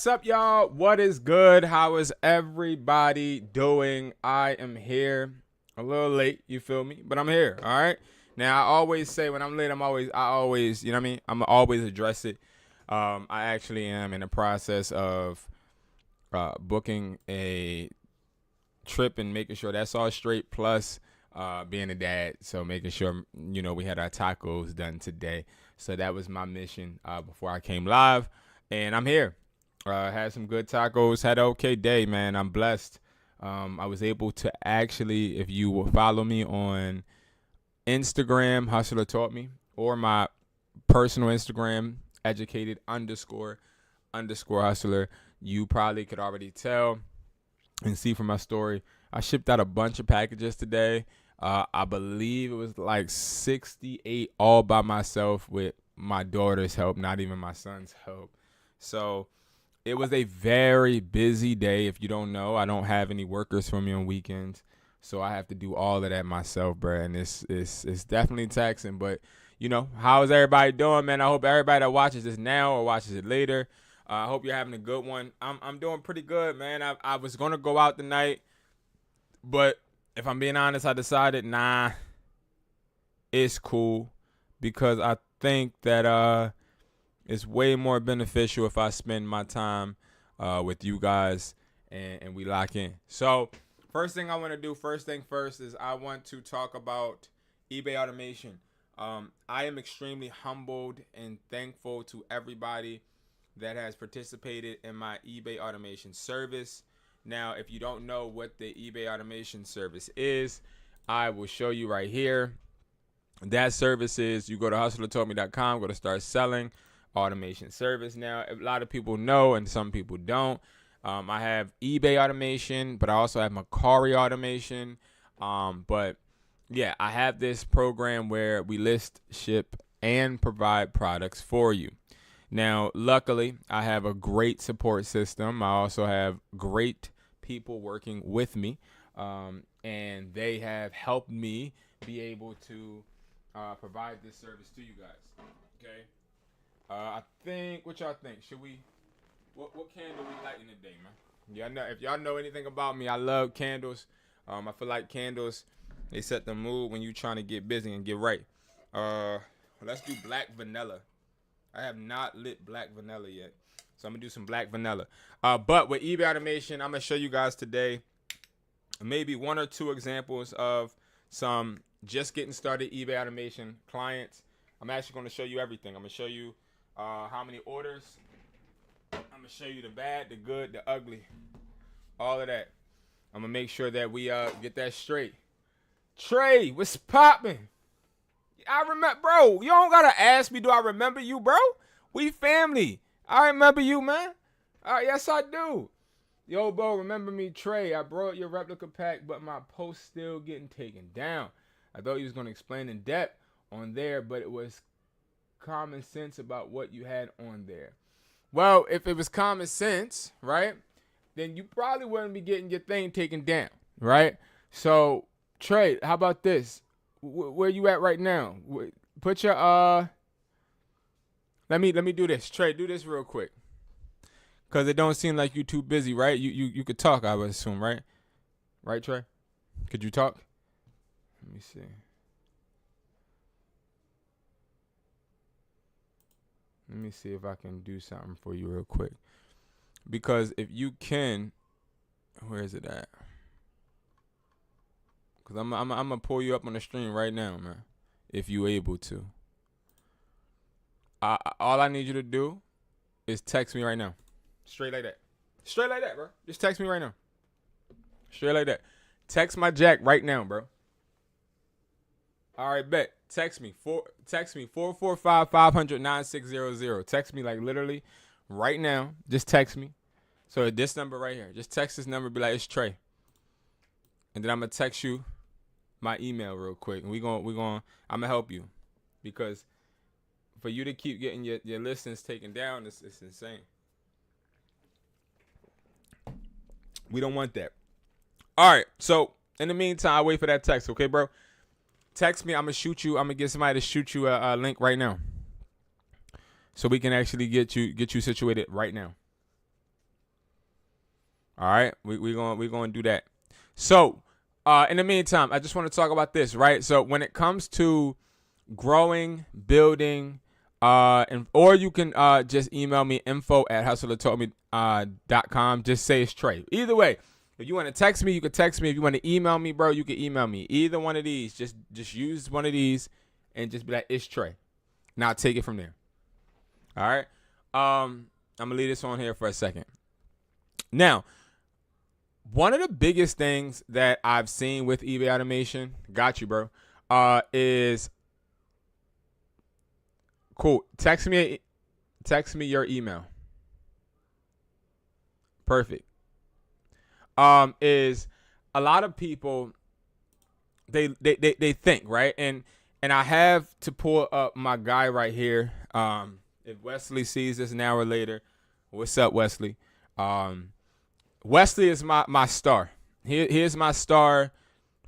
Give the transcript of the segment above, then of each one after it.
What's up, y'all? What is good? How is everybody doing? I am here a little late, you feel me? But I'm here, all right? Now, I always say when I'm late, I always, you know what I mean? I'm always address it. I actually am in the process of booking a trip and making sure that's all straight, plus being a dad. So making sure, we had our tacos done today. So that was my mission before I came live. And I'm here. Had some good tacos. Had an okay day, man. I'm blessed. I was able to actually, if you will follow me on Instagram, Hustler Taught Me, or my personal Instagram, educated__hustler, you probably could already tell and see from my story. I shipped out a bunch of packages today. I believe it was like 68 all by myself with my daughter's help, not even my son's help. So it was a very busy day. If you don't know, I don't have any workers for me on weekends. So I have to do all of that myself, bro. And it's definitely taxing. But, how is everybody doing, man? I hope everybody that watches this now or watches it later, I hope you're having a good one. I'm doing pretty good, man. I was going to go out tonight, but if I'm being honest, I decided, nah, it's cool, because I think that it's way more beneficial if I spend my time with you guys and we lock in. So first thing I want to do, first thing first, is I want to talk about eBay automation. I am extremely humbled and thankful to everybody that has participated in my eBay automation service. Now, if you don't know what the eBay automation service is, I will show you right here. That service is, you go to hustlertoldme.com, go to start selling automation service. Now, a lot of people know and some people don't. I have eBay automation, but I also have Macari automation. But yeah, I have this program where we list, ship, and provide products for you. Now, luckily, I have a great support system. I also have great people working with me, and they have helped me be able to provide this service to you guys. Okay. I think, what y'all think? Should we, what candle we lighting today, man? Yeah, I know, if y'all know anything about me, I love candles. I feel like candles, they set the mood when you trying to get busy and get right. Let's do black vanilla. I have not lit black vanilla yet, so I'm gonna do some black vanilla. But with eBay automation, I'm gonna show you guys today maybe one or two examples of some just getting started eBay automation clients. I'm actually gonna show you everything. I'm gonna show you how many orders. I'm gonna show you the bad, the good, the ugly, all of that. I'm gonna make sure that we get that straight. Trey, what's popping? I remember, bro. You don't gotta ask me, do I remember you, bro? We family. I remember you, man. Yes, I do. Yo, bro, remember me, Trey? I brought your replica pack, but my post still getting taken down. I thought you was gonna explain in depth on there, but it was common sense about what you had on there. Well, if it was common sense, right, then you probably wouldn't be getting your thing taken down, right? So, Trey, how about this? Where you at right now? Put your let me do this. Trey, do this real quick, cause it don't seem like you too busy, right? You could talk, I would assume, right? Right, Trey? Could you talk? Let me see. Let me see if I can do something for you real quick, because if you can, where is it at? Cause I'm gonna pull you up on the stream right now, man, if you able to. All I need you to do is text me right now, straight like that, bro. Just text me right now, straight like that. Text my jack right now, bro. All right, bet. Text me 445-500-9600. Text me like literally right now. Just text me. So this number right here. Just text this number. Be like, it's Trey. And then I'm gonna text you my email real quick, and I'm gonna help you, because for you to keep getting your listings taken down, it's insane. We don't want that. All right. So in the meantime, I wait for that text. Okay, bro. Text me. I'm gonna shoot you. I'm gonna get somebody to shoot you a link right now, so we can actually get you situated right now. All right, we're going to do that. So, in the meantime, I just want to talk about this, right? So, when it comes to growing, building, or you can just email me info@hustlertoldme.com. Just say it's Trey. Either way, if you want to text me, you can text me. If you want to email me, bro, you can email me. Either one of these, just use one of these and just be like, it's Trey. Now I'll take it from there. All right. I'm gonna leave this on here for a second. Now, one of the biggest things that I've seen with eBay automation, got you, bro, is cool. Text me your email. Perfect. Is a lot of people they think, right? And I have to pull up my guy right here. If Wesley sees this an hour later, what's up, Wesley? Wesley is my star. Here's my star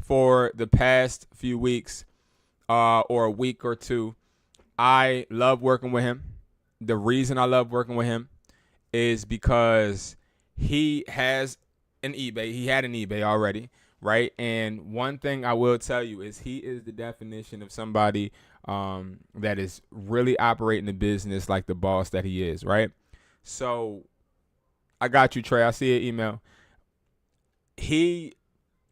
for the past few weeks, or a week or two. I love working with him. The reason I love working with him is because he has an eBay. He had an eBay already, right? And one thing I will tell you is he is the definition of somebody that is really operating the business like the boss that he is, right? So I got you, Trey. I see your email.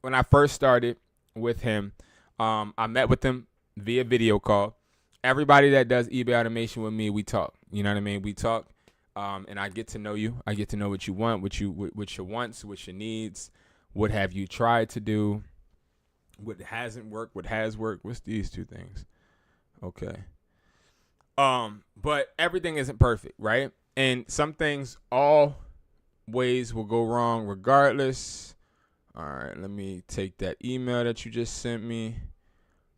When I first started with him, I met with him via video call. Everybody that does eBay automation with me, we talk. You know what I mean? We talk, and I get to know you. I get to know what you want, what your wants, what your needs, what have you tried to do, what hasn't worked, what has worked. What's these two things? Okay. But everything isn't perfect, right? And some things always will go wrong regardless. All right, let me take that email that you just sent me.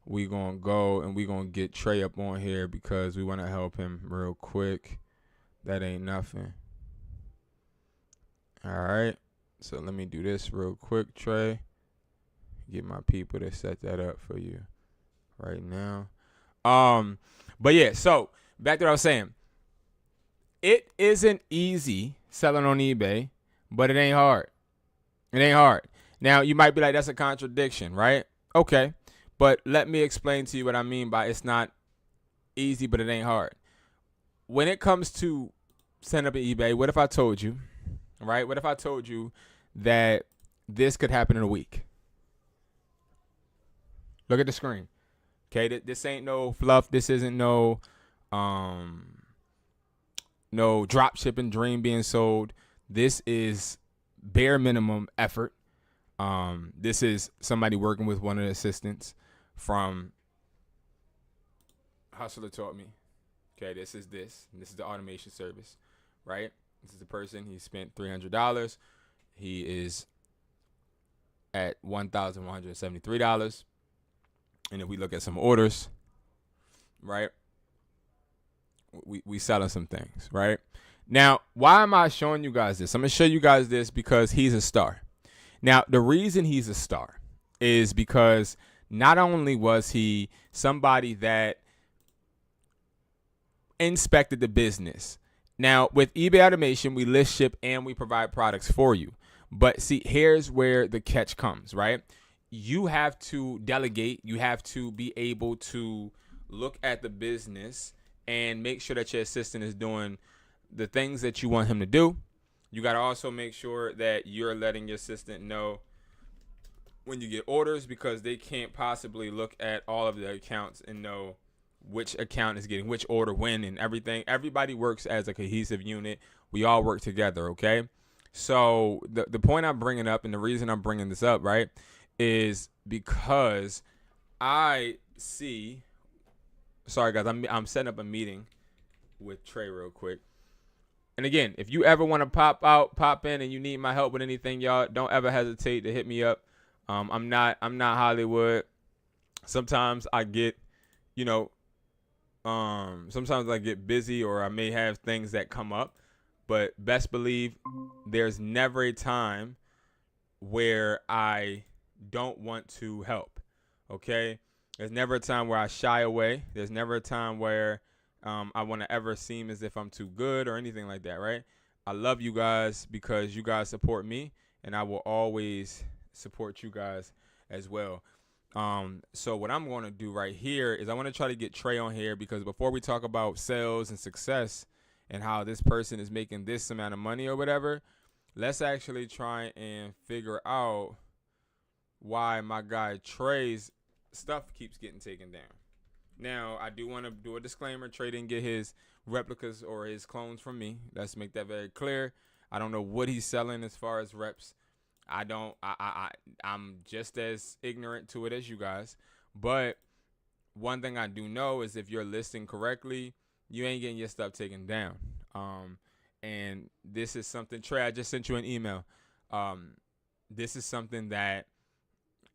We gonna go and we gonna get Trey up on here because we want to help him real quick. That ain't nothing. All right, so let me do this real quick, Trey. Get my people to set that up for you right now. But yeah, so back to what I was saying. It isn't easy selling on eBay, but it ain't hard. It ain't hard. Now, you might be like, that's a contradiction, right? Okay, but let me explain to you what I mean by it's not easy, but it ain't hard. When it comes to setting up an eBay, what if I told you, right? What if I told you that this could happen in a week? Look at the screen. Okay, this ain't no fluff. This isn't no drop shipping dream being sold. This is bare minimum effort. This is somebody working with one of the assistants from Hustler Taught Me. Okay, this is the automation service, right? This is the person. He spent $300. He is at $1,173. And if we look at some orders, right, we selling some things, right? Now, why am I showing you guys this? I'm going to show you guys this because he's a star. Now, the reason he's a star is because not only was he somebody that inspected the business. Now, with eBay automation, we list, ship, and we provide products for you. But see, here's where the catch comes, right? You have to delegate. You have to be able to look at the business and make sure that your assistant is doing the things that you want him to do. You got to also make sure that you're letting your assistant know when you get orders, because they can't possibly look at all of the accounts and know which account is getting which order when and everything. Everybody works as a cohesive unit. We all work together, okay? So the point I'm bringing up, and the reason I'm bringing this up, right, is because I see. Sorry guys, I'm setting up a meeting with Trey real quick. And again, if you ever want to pop in, and you need my help with anything, y'all, don't ever hesitate to hit me up. I'm not Hollywood. Sometimes I get, sometimes I get busy, or I may have things that come up. But best believe there's never a time where I don't want to help. Okay? There's never a time where I shy away. There's never a time where I want to ever seem as if I'm too good or anything like that, right? I love you guys because you guys support me, and I will always support you guys as well. So what I'm going to do right here is I want to try to get Trey on here, because before we talk about sales and success and how this person is making this amount of money or whatever, let's actually try and figure out why my guy Trey's stuff keeps getting taken down. Now, I do want to do a disclaimer. Trey didn't get his replicas or his clones from me. Let's make that very clear. I don't know what he's selling as far as reps. I'm just as ignorant to it as you guys. But one thing I do know is if you're listing correctly, you ain't getting your stuff taken down. And this is something, Trey, I just sent you an email. This is something that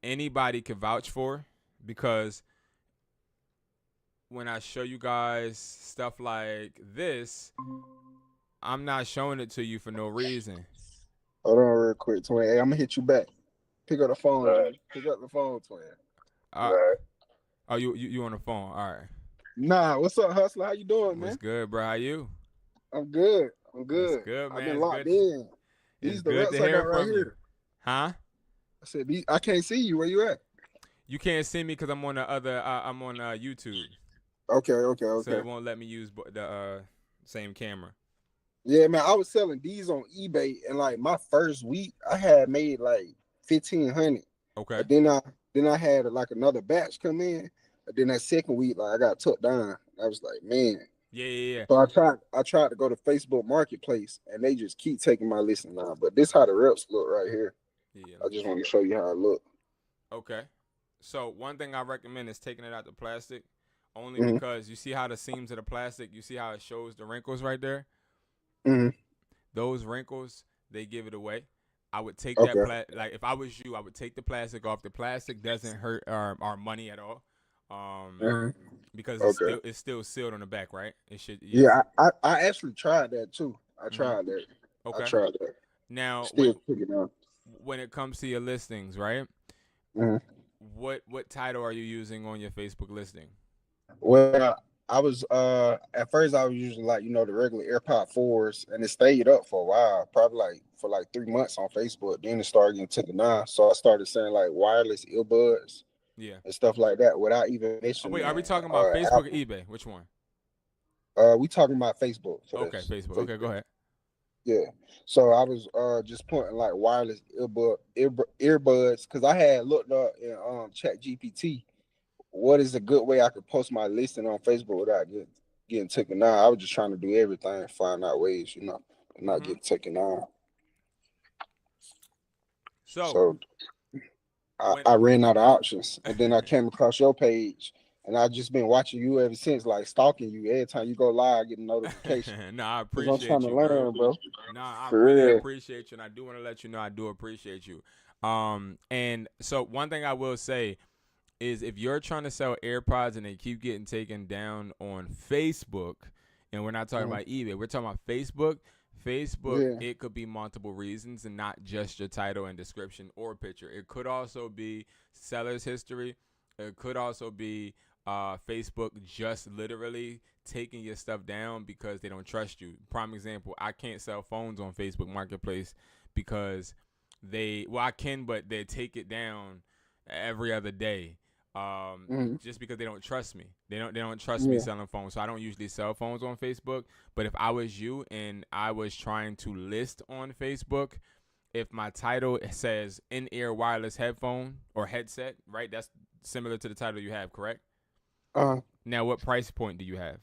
anybody can vouch for, because when I show you guys stuff like this, I'm not showing it to you for no reason. Hold on real quick, twin. Hey, I'm gonna hit you back. Pick up the phone. Right. Pick up the phone, twin. Right. Oh, you on the phone? All right. Nah, what's up, hustler? How you doing, man? What's good, bro? How you? I'm good. That's good, man. I've been locked in. These the reps I got right here. Huh? I said, I can't see you. Where you at? You can't see me because I'm on the other. I'm on YouTube. Okay. So it won't let me use the same camera. Yeah, man. I was selling these on eBay, and like my first week, I had made like 1,500. Okay. But then I had like another batch come in. But then that second week, like I got took down. I was like, man. Yeah. So I tried to go to Facebook Marketplace, and they just keep taking my listing now. But this how the reps look right here. Yeah. I just want to show you how it look. Okay. So one thing I recommend is taking it out the plastic, only because you see how the seams of the plastic, you see how it shows the wrinkles right there? Mm-hmm. Those wrinkles, they give it away. I would take that like if I was you, I would take the plastic off. The plastic doesn't hurt our money at all. Because it's still sealed on the back, right? It should. Yeah, I actually tried that too. I tried that. Okay. I tried that. Now, when it comes to your listings, right? What title are you using on your Facebook listing? Well, I was at first I was using like the regular AirPod 4s, and it stayed up for a while, probably for 3 months on Facebook. Then it started getting taken down, so I started saying like wireless earbuds, and stuff like that without even mentioning. Wait, are we talking about Facebook or eBay? Which one? We talking about Facebook. Okay, Facebook. Okay, go ahead. Yeah, so I was just pointing like wireless earbuds, because I had looked up in ChatGPT what is a good way I could post my listing on Facebook without getting taken down. I was just trying to do everything, find out ways, not get taken down. So I ran out of options, and then I came across your page, and I've just been watching you ever since, like stalking you. Every time you go live, I get a notification. Nah, I appreciate you, learn, bro. Nah, I really appreciate you, and I do want to let you know I do appreciate you. And so one thing I will say is if you're trying to sell AirPods and they keep getting taken down on Facebook, and we're not talking about eBay, we're talking about Facebook. It could be multiple reasons and not just your title and description or picture. It could also be seller's history. It could also be Facebook just literally taking your stuff down because they don't trust you. Prime example, I can't sell phones on Facebook Marketplace because I can, but they take it down every other day. Just because they don't trust me. They don't trust me selling phones. So I don't usually sell phones on Facebook. But if I was you and I was trying to list on Facebook, if my title says in-ear wireless headphone or headset, right? That's similar to the title you have, correct? Now, what price point do you have?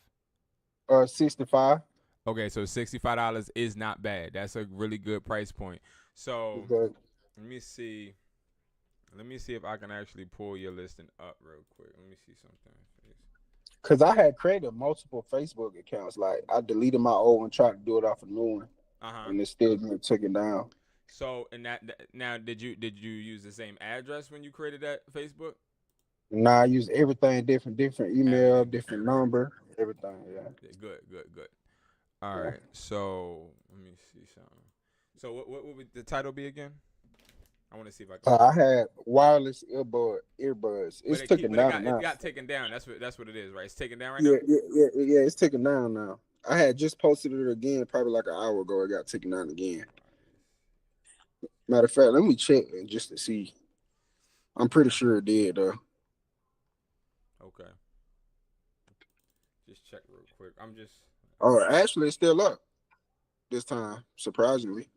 $65. Okay, so $65 is not bad. That's a really good price point. So let me see. Let me see if I can actually pull your listing up real quick. Let me see something. Because I had created multiple Facebook accounts. Like, I deleted my old one, tried to do it off a new one, and it still getting taken down. So, now, did you use the same address when you created that Facebook? Nah, I use everything different email, different number, everything. Yeah. Good. All right. So let me see something. So what would the title be again? I want to see if I can. I had wireless earbuds. It's taken down now. It got taken down. That's what it is, right? It's taken down right now? Yeah. It's taken down now. I had just posted it again probably like an hour ago. It got taken down again. Matter of fact, let me check just to see. I'm pretty sure it did though. Okay. Just check real quick. I'm just. Oh, actually, it's still up this time, surprisingly.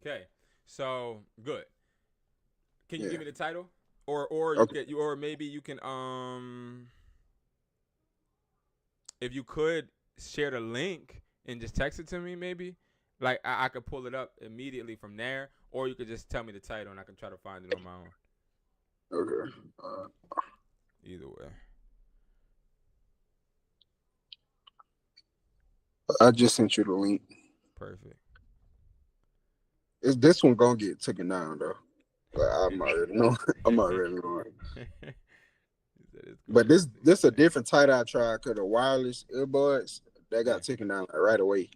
Okay. So good. Can you Yeah. give me the title? Or you Okay. get you or maybe you can if you could share the link and just text it to me maybe. Like I could pull it up immediately from there, or you could just tell me the title and I can try to find it on my own. Okay. Uh, Either way. I just sent you the link. Perfect. Is this one gonna get taken down though? Like, I'm already know. I'm already knowing. But this a different title I tried because the wireless earbuds they Yeah. got taken down like, right away.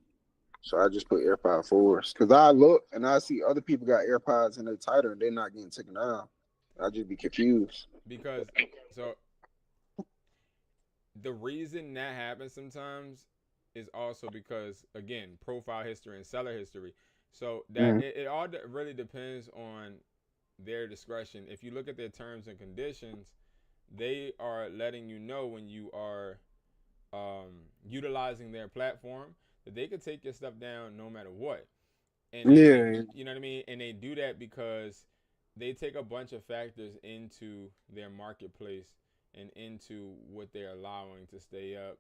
So I just put AirPod 4s because I look and I see other people got AirPods and they tighter and they're not getting taken down. I just be confused. Because so the reason that happens sometimes is also because again profile history and seller history. So that Mm-hmm. it all really depends on their discretion. If you look at their terms and conditions, they are letting you know when you are utilizing their platform that they could take your stuff down no matter what. And they, Yeah. you know what I mean? And they do that because they take a bunch of factors into their marketplace and into what they're allowing to stay up.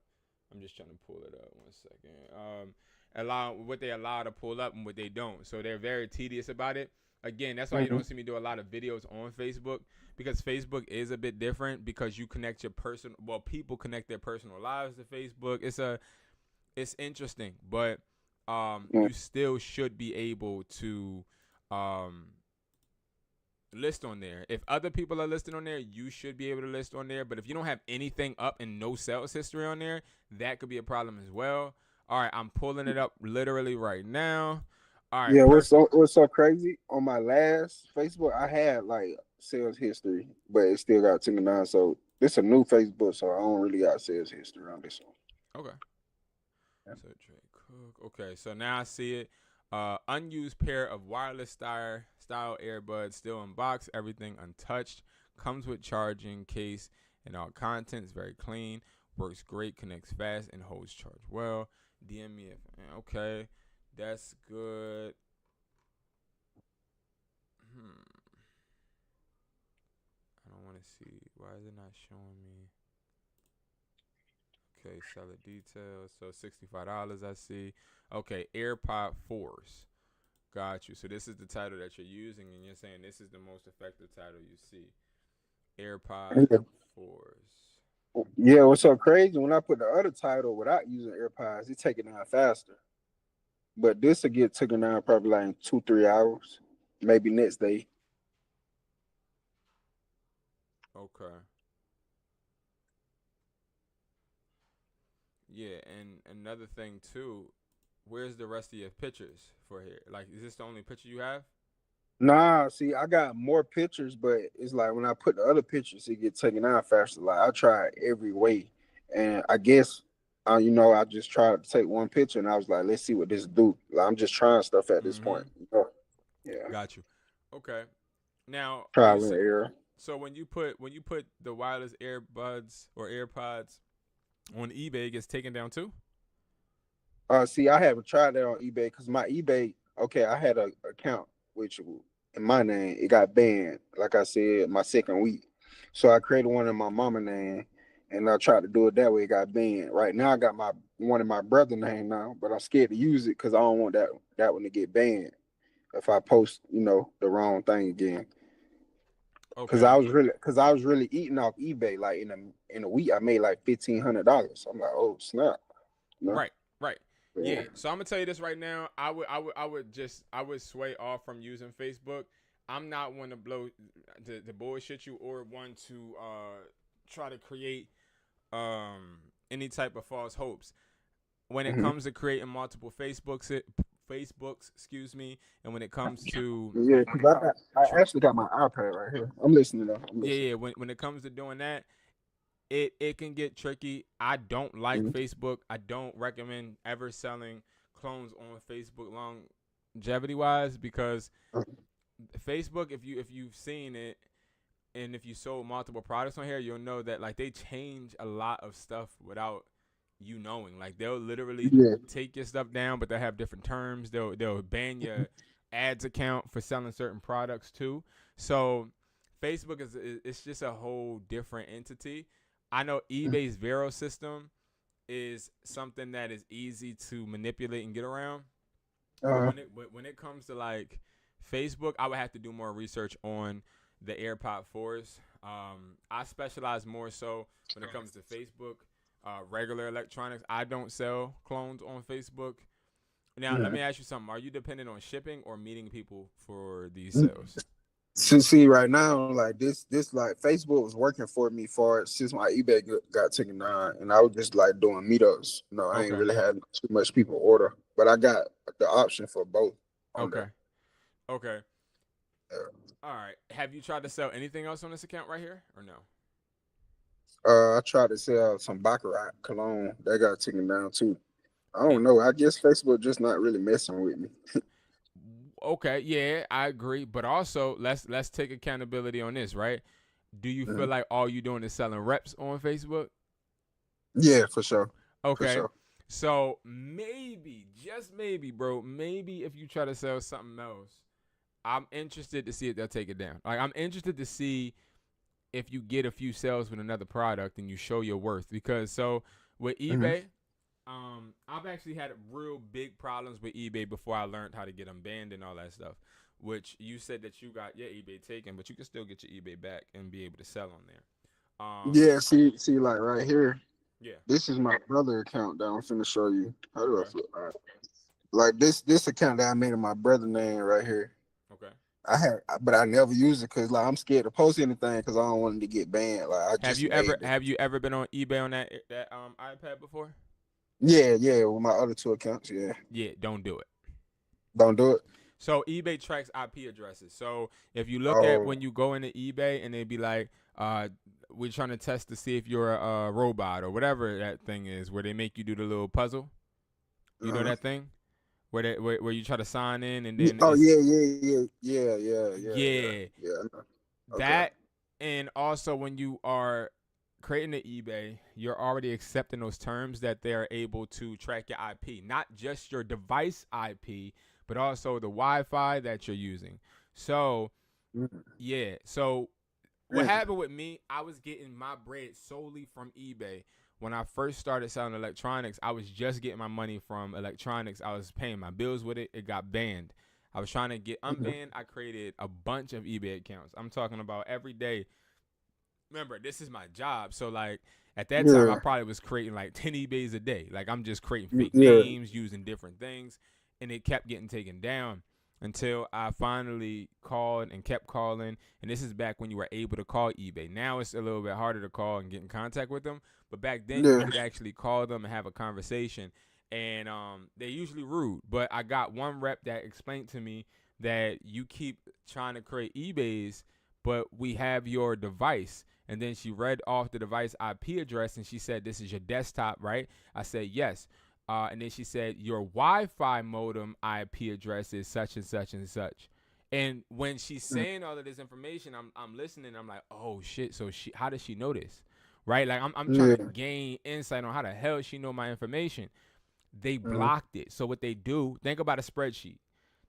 I'm just trying to pull it up 1 second. Allow what they allow to pull up and what they don't. So they're very tedious about it. Again, that's why you Mm-hmm. don't see me do a lot of videos on Facebook because Facebook is a bit different because you connect your personal. Well, people connect their personal lives to Facebook. It's interesting, but you still should be able to um, list on there. If other people are listed on there, you should be able to list on there. But if you don't have anything up and no sales history on there, that could be a problem as well. All right, I'm pulling it up literally right now. All right, Yeah, perfect. what's so crazy? On my last Facebook, I had like sales history, but it still got taken down. So this a new Facebook, so I don't really got sales history on this one. Okay. So Trey Cook. Okay, so now I see it. Unused pair of wireless style earbuds, still in box, everything untouched. Comes with charging case and all contents, very clean. Works great, connects fast, and holds charge well. DM me if okay, that's good. I don't want to see. Why is it not showing me? Okay, seller details. So $65 I see. Okay, AirPod 4s. Got you. So this is the title that you're using, and you're saying this is the most effective title you see. AirPod Yeah. 4s. Yeah, what's so crazy? When I put the other title without using AirPods, it take it down faster. But this will get taken down probably like in 2-3 hours, maybe next day. Okay. Yeah, and another thing too, where's the rest of your pictures for here? Like, is this the only picture you have? Nah, see, I got more pictures, but it's like when I put the other pictures, it get taken down faster. Like I tried every way, and I guess, I just tried to take one picture, and I was like, let's see what this do. Like I'm just trying stuff at this Mm-hmm. point. Yeah, Got you. Okay. Now, you trial and said error. so when you put the wireless earbuds or AirPods on eBay, it gets taken down too. See, I haven't tried that on eBay because my eBay, okay, I had a account which in my name it got banned. Like I said, my second week, so I created one in my mama name, and I tried to do it that way. It got banned. Right now, I got my one in my brother name now, but I'm scared to use it because I don't want that one to get banned if I post, the wrong thing again. Because Okay. I was really eating off eBay. Like in a week, I made like $1,500. I'm like, oh snap, you know? Right, right. Yeah. Yeah. So I'm gonna tell you this right now. I would sway off from using Facebook. I'm not one to blow to bullshit you or one to try to create any type of false hopes. When it Mm-hmm. comes to creating multiple Facebooks, excuse me, and when it comes to Yeah, because I actually got my iPad right here. I'm listening though. I'm yeah, listening. yeah, when it comes to doing that, it can get tricky. I don't like Mhm. Facebook. I don't recommend ever selling clones on Facebook longevity wise, because Facebook, if you've seen it, and if you sold multiple products on here, you'll know that like they change a lot of stuff without you knowing. Like they'll literally Yeah. take your stuff down, but they'll have different terms. They'll ban your ads account for selling certain products too. So Facebook is it's just a whole different entity. I know eBay's Vero system is something that is easy to manipulate and get around. But Uh, when it comes to like Facebook, I would have to do more research on the AirPod 4s. I specialize more so when it comes to Facebook, regular electronics. I don't sell clones on Facebook. Now, let yeah. me ask you something. Are you dependent on shipping or meeting people for these sales? See, right now, like this, like Facebook was working for me for since my eBay got taken down, and I was just like doing meetups. No, I ain't Okay. really had too much people order, but I got the option for both on Okay. there. Okay. Yeah. All right. Have you tried to sell anything else on this account right here or no? I tried to sell some Baccarat cologne that got taken down too. I And don't know. I guess Facebook just not really messing with me. okay, yeah, I agree. But also, let's take accountability on this, right? Do you feel Mhm. like all you doing is selling reps on Facebook? Yeah, for sure, for Okay. sure. So maybe, just maybe, bro, maybe if you try to sell something else, I'm interested to see if they'll take it down. Like I'm interested to see if you get a few sales with another product and you show your worth. Because so with Hmm. eBay, I've actually had real big problems with eBay before I learned how to get them banned and all that stuff. Which you said that you got your eBay taken, but you can still get your eBay back and be able to sell on there. Yeah, see, like right here, Yeah. this is my brother account that I'm finna show you. How do I Okay. flip? All right. Like this account that I made in my brother name right here. Okay. I had, but I never used it because like I'm scared to post anything because I don't want it to get banned. Like I just made it. Have you ever been on eBay on that iPad before? Yeah, with my other two accounts. Yeah, Yeah, don't do it. don't do it. So eBay tracks IP addresses. So if you look at Oh, when you go into eBay and they be like, we're trying to test to see if you're a robot or whatever that thing is, where they make you do the little puzzle. You know uh-huh. that thing where you try to sign in and Yeah, then oh it's yeah, yeah. I know. Okay. that, and also when you are creating the eBay, you're already accepting those terms that they are able to track your IP, not just your device IP, but also the Wi-Fi that you're using. So Mhm. yeah, so what Damn. happened with me, I was getting my bread solely from eBay. When I first started selling electronics, I was just getting my money from electronics. I was paying my bills with it. It got banned. I was trying to get Mhm. unbanned. I created a bunch of eBay accounts. I'm talking about every day. Remember, this is my job. So like at that time I Yeah, probably was creating like 10 eBays a day. Like I'm just creating fake yeah. names, using different things, and it kept getting taken down until I finally called and kept calling. And this is back when you were able to call eBay. Now it's a little bit harder to call and get in contact with them, but back then you Yeah. could actually call them and have a conversation. And they're usually rude, but I got one rep that explained to me that you keep trying to create eBays, but we have your device. And then she read off the device IP address and she said, "This is your desktop, right?" I said, "Yes." And then she said, "Your Wi-Fi modem IP address is such and such and such." And when she's saying all of this information, I'm listening. I'm like, "Oh shit!" So how does she know this, right? Like I'm trying to Yeah. gain insight on how the hell she know my information. They Uh-huh. blocked it. So what they do? Think about a spreadsheet.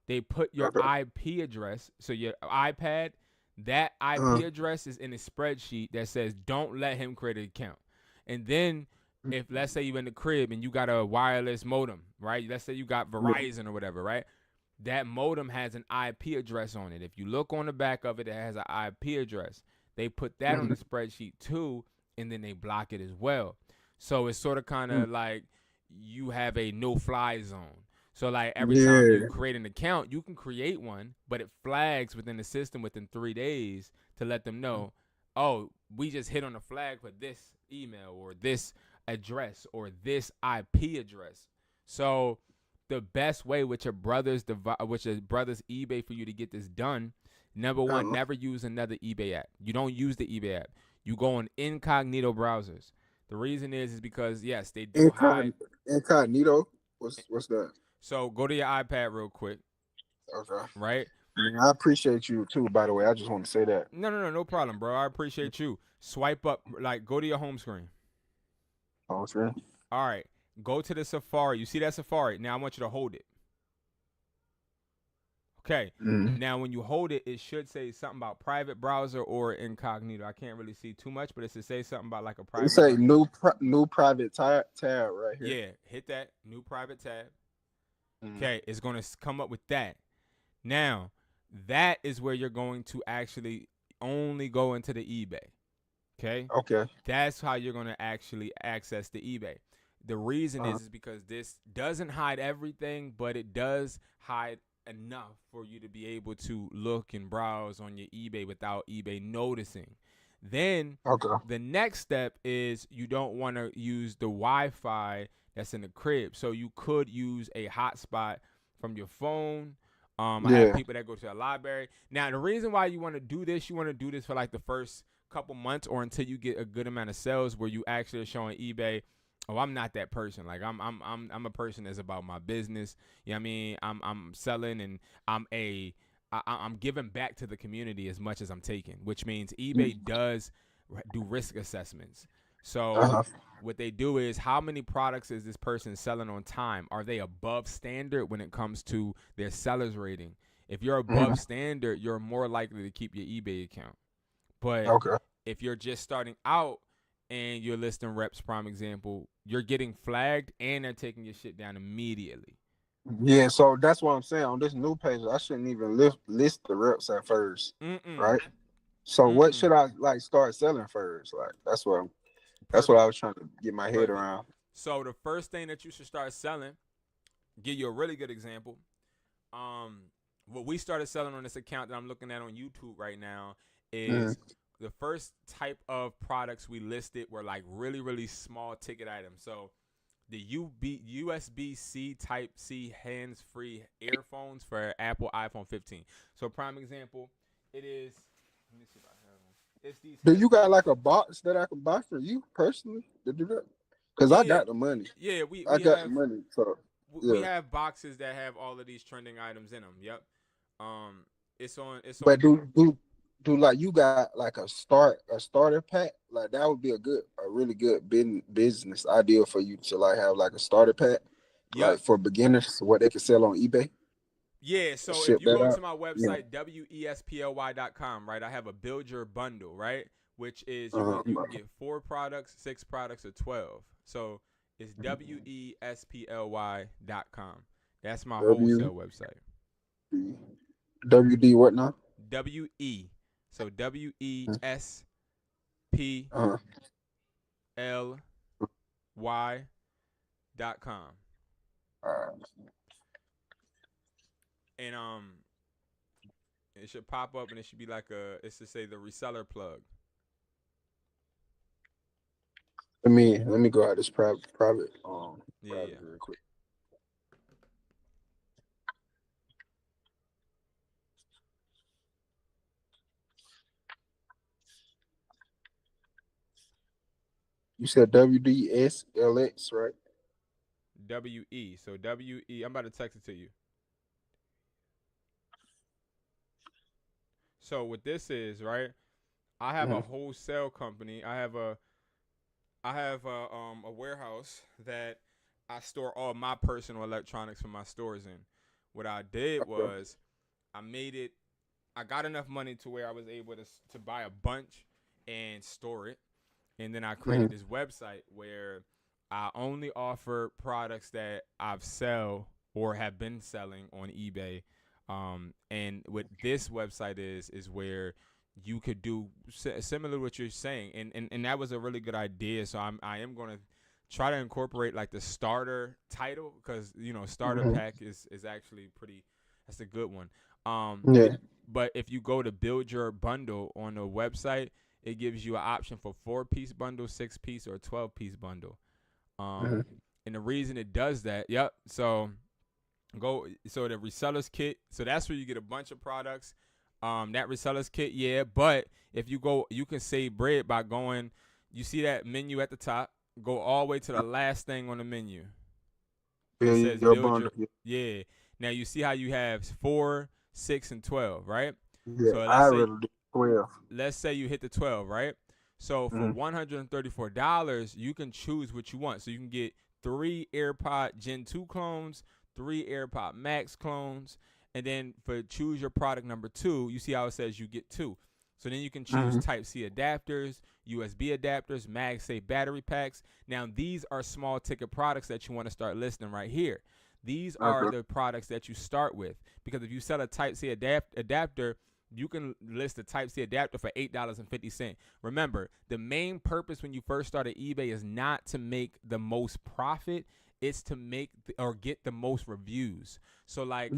They put your Okay. IP address, so your iPad, that Uh-huh. IP address is in a spreadsheet that says don't let him create an account. And then if let's say you're in the crib and you got a wireless modem, right? Let's say you got Verizon or whatever, right? That modem has an IP address on it. If you look on the back of it, it has an IP address. They put that on the spreadsheet too, and then they block it as well. So it's sort of kind of like you have a no-fly zone. So like every time you Yeah. create an account, you can create one, but it flags within the system within 3 days to let them know, oh, we just hit on a flag for this email or this address or this IP address. So the best way with your with your brother's eBay for you to get this done, number one, Uh-huh. never use another eBay app. You don't use the eBay app. You go on incognito browsers. The reason is because yes, they do hide. Incognito. What's that? So go to your iPad real quick. Okay. right? Yeah, I appreciate you too, by the way. I just want to say that. No problem, bro. I appreciate you. Swipe up, like go to your home screen. Okay. All right, go to the Safari. You see that Safari? Now I want you to hold it. Okay. Mm-hmm. Now when you hold it, it should say something about private browser or incognito. I can't really see too much, but it should say something about like a It private say browser. new private tab right here. Yeah, hit that new private tab. Mm-hmm. Okay, it's going to come up with that. Now, that is where you're going to actually only go into the eBay. Okay? Okay. That's how you're going to actually access the eBay. The reason is because this doesn't hide everything, but it does hide enough for you to be able to look and browse on your eBay without eBay noticing. Then Okay. the next step is you don't want to use the Wi-Fi that's in the crib. So you could use a hotspot from your phone. I have Yeah. people that go to the library. Now, the reason why you want to do this for like the first couple months or until you get a good amount of sales where you actually are showing eBay, oh, I'm not that person. Like I'm a person that's about my business. You know what I mean? I'm selling and I'm giving back to the community as much as I'm taking, which means eBay does do risk assessments. So Uh-huh. what they do is how many products is this person selling on time? Are they above standard when it comes to their seller's rating? If you're Mm-hmm. above standard, you're more likely to keep your eBay account. But Okay. if you're just starting out and you're listing reps, prime example, you're getting flagged and they're taking your shit down immediately. Yeah, so that's what I'm saying. On this new page, I shouldn't even list the reps at first, Mm-mm. right? So what Mm-mm. should I like start selling first? Like that's what I Perfect. was trying to get my head Perfect. around. So the first thing that you should start selling, give you a really good example. Um, what we started selling on this account that I'm looking at on YouTube right now Mm-hmm. is the first type of products we listed were like really, really small ticket items. So the USB-C Type C hands-free earphones for Apple iPhone 15. So prime example, it is. Let me see if I have them. It's these Do you got headphones. like a box that I can buy for you personally to do that? Because I Yeah, got the money. yeah. We I we got the have money. So we yeah. have boxes that have all of these trending items in them. Yep. Um, it's on. But do like you got like a starter pack? Like that would be a really good business idea for you to like have like a starter pack, like Yep. for beginners, what they can sell on eBay. Yeah, so if Ship you that go out. to my Yeah. website wesply.com, right? I have a build your bundle, right? Which is Uh-huh. you can get 4 products, 6 products, or 12. So it's wesply.com. That's my W wholesale website. WD what now? WE. So WESPLY.com. Uh-huh. All right. And it should pop up and it should be like it should say the reseller plug. Let me go out this private Yeah. real quick. You said WDSLX, right? WE. So WE. I'm about to text it to you. So what this is, right? I have a Mm-hmm. wholesale company. I have a warehouse that I store all my personal electronics from my stores in. What I did Okay. was I made it. I got enough money to where I was able to buy a bunch and store it, and then I created Mm-hmm. this website where I only offer products that I've sell or have been selling on eBay. And what this website is where you could do similar to what you're saying, and that was a really good idea. So I am going to try to incorporate like the starter title because starter Mm-hmm. pack is actually pretty. That's a good one. Yeah. But if you go to build your bundle on the website, it gives you an option for 4-piece bundle, 6-piece, or 12-piece bundle. Mm-hmm. And the reason it does that, yep. So the resellers kit. So that's where you get a bunch of products. That resellers kit, yeah. But if you go, you can save bread by going. You see that menu at the top. Go all the way to the last thing on the menu. It Yeah, says your build your. bundle. Yeah. Yeah. Now you see how you have 4, 6, and 12, right? Yeah, So I really do 12. let's say you hit the 12, right? So for $134, you can choose what you want. So you can get 3 AirPod Gen 2 clones, 3 AirPod Max clones, and then for choose your product number 2, you see how it says you get 2. So then you can choose Type-C adapters, USB adapters, MagSafe battery packs. Now these are small ticket products that you want to start listing right here. These are the products that you start with, because if you sell a Type-C adapter, you can list a Type-C adapter for $8.50. Remember, the main purpose when you first start at eBay is not to make the most profit. It's to make or get the most reviews. So like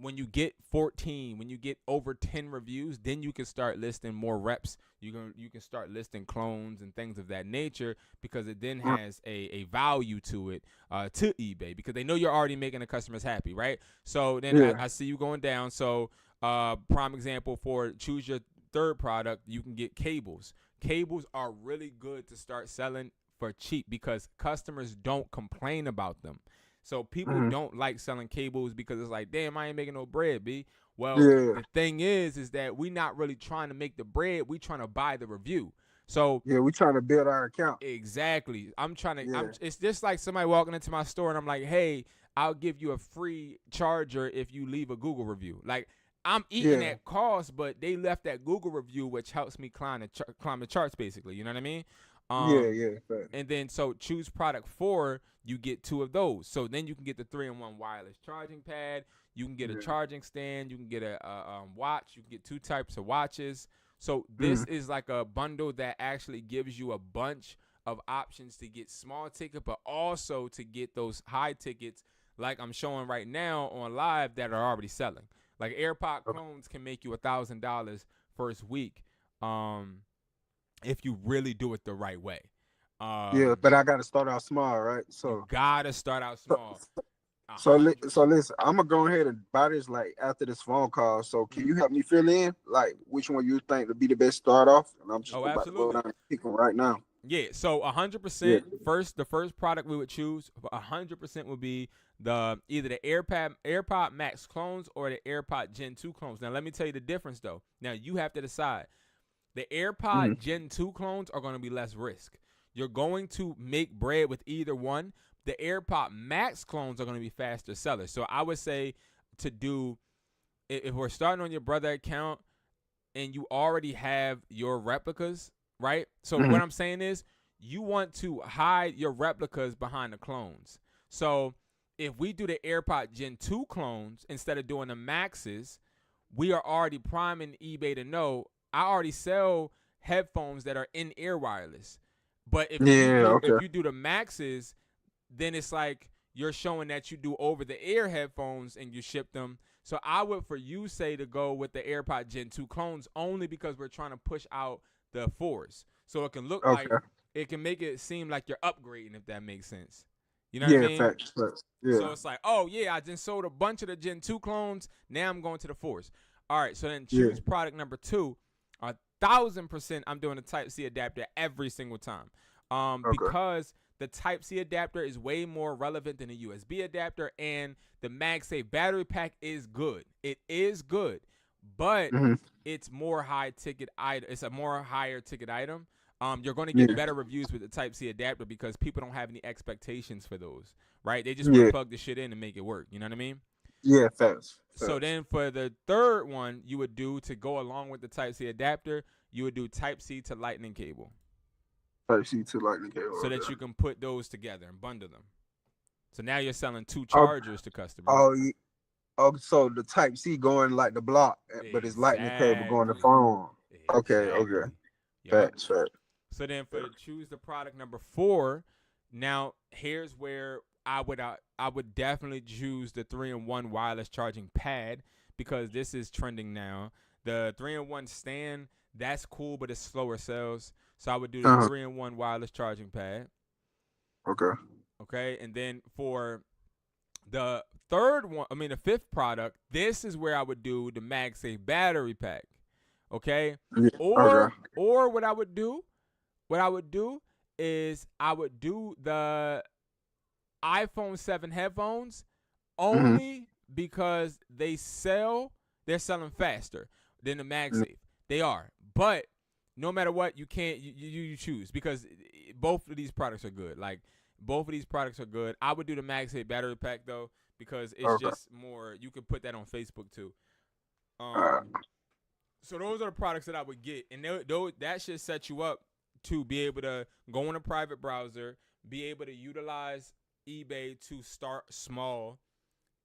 when you get 14, when you get over 10 reviews, then you can start listing more reps. You can start listing clones and things of that nature, because it then has a value to it, to eBay, because they know you're already making the customers happy, right? So then I see you going down. So prime example for choose your third product, you can get cables. Cables are really good to start selling for cheap because customers don't complain about them. So people don't like selling cables because it's like, damn, I ain't making no bread, B. Well, the thing is that we not really trying to make the bread. We trying to buy the review. So we trying to build our account. Exactly. I'm trying to. It's just like somebody walking into my store and I'm like, hey, I'll give you a free charger if you leave a Google review. Like, I'm eating that cost, but they left that Google review, which helps me climb the charts, basically. You know what I mean? And then so choose product 4, you get 2 of those. So then you can get the 3-in-1 wireless charging pad. You can get a charging stand. You can get a watch. You can get 2 types of watches. So this is like a bundle that actually gives you a bunch of options to get small ticket, but also to get those high tickets, like I'm showing right now on live, that are already selling. Like AirPod clones can make you $1,000 first week, if you really do it the right way. But I got to start out small, right? So you gotta start out small. So listen, I'm gonna go ahead and buy this like after this phone call. So can you help me fill in like which one you think would be the best start off? And I'm just about to go down and pick them right now. Yeah, so 100%. The first product we would choose 100% would be either the AirPod Max clones or the AirPod Gen 2 clones. Now let me tell you the difference though. Now you have to decide. The AirPod Gen 2 clones are going to be less risk. You're going to make bread with either one. The AirPod Max clones are going to be faster sellers. So I would say to do, if we're starting on your brother account and you already have your replicas, right? So what I'm saying is you want to hide your replicas behind the clones. So if we do the AirPod Gen 2 clones instead of doing the Maxes, we are already priming eBay to know I already sell headphones that are in-ear wireless. But if you do the Maxes, then it's like you're showing that you do over-the-ear headphones and you ship them. So I would, for you, say to go with the AirPod Gen 2 clones only because we're trying to push out the 4s. So it can look like, it can make it seem like you're upgrading, if that makes sense. You know what I mean? Facts. So it's like, oh, yeah, I just sold a bunch of the Gen 2 clones. Now I'm going to the 4s. All right, so then choose product number 2. 1,000% I'm doing a Type-C adapter every single time, because the Type-C adapter is way more relevant than a USB adapter, and the MagSafe battery pack is good. It is good, but it's more high ticket item. It's a more higher ticket item. You're going to get better reviews with the Type-C adapter because people don't have any expectations for those, right? They just want to plug the shit in and make it work. You know what I mean? Yeah, facts. So then for the third one, you would do, to go along with the Type-C adapter, you would do Type-C to Lightning cable. Type-C to Lightning cable. So that you can put those together and bundle them. So now you're selling 2 chargers to customers. So the Type-C going like the block, but it's Lightning cable going to phone. Okay. Facts. So then for choose the product number 4, now here's where I would definitely choose the 3-in-1 wireless charging pad, because this is trending now. The 3-in-1 stand, that's cool, but it's slower sales. So I would do the 3-in-1 wireless charging pad. Okay, and then for the the 5th product, this is where I would do the MagSafe battery pack. Okay, or what I would do is I would do the iPhone 7 headphones only because they're selling faster than the MagSafe. They are. But no matter what, you can't you choose, because both of these products are good. Like, both of these products are good. I would do the MagSafe battery pack though, because it's Okay. just more, you could put that on Facebook too. Alright. So those are the products that I would get, and that should set you up to be able to go in a private browser, be able to utilize eBay to start small.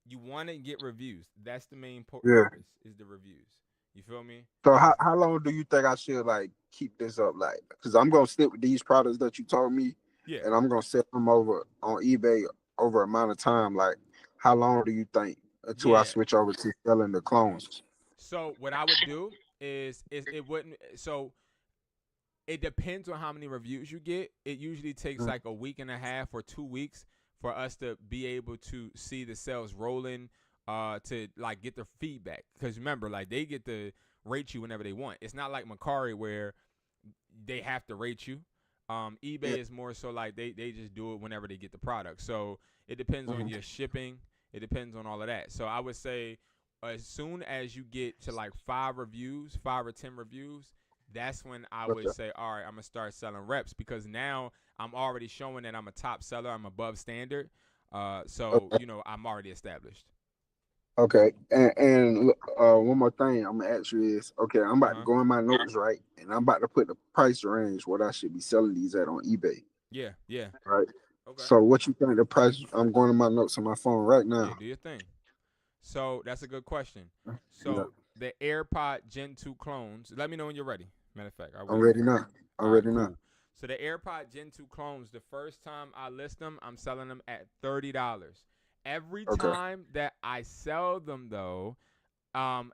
You want to get reviews. That's the main purpose, is the reviews. You feel me? So how long do you think I should like keep this up? Like, because I'm gonna stick with these products that you told me, Yeah. and I'm gonna sell them over on eBay over a amount of time. Like, how long do you think until I Yeah. switch over to selling the clones? So what I would do is it wouldn't. So it depends on how many reviews you get. It usually takes like a week and a half or 2 weeks for us to be able to see the sales rolling, to like get the feedback. Because remember, like, they get to rate you whenever they want. It's not like Mercari where they have to rate you. eBay is more so like they just do it whenever they get the product. So it depends on your shipping. It depends on all of that. So I would say as soon as you get to like 5 or 10 reviews, that's when I would say, all right, I'm going to start selling reps, because now I'm already showing that I'm a top seller. I'm above standard. So, I'm already established. Okay, and one more thing I'm gonna ask you is, okay, I'm about to go in my notes, right, and I'm about to put the price range what I should be selling these at on eBay. Yeah. Right. Okay. So what you think the price? I'm going in my notes on my phone right now. Yeah, do your thing. So that's a good question. So the AirPod Gen 2 clones, let me know when you're ready. Matter of fact, I'm ready now. I'm ready now. Cool. So the AirPod Gen 2 clones, the first time I list them, I'm selling them at $30. Every time that I sell them, though,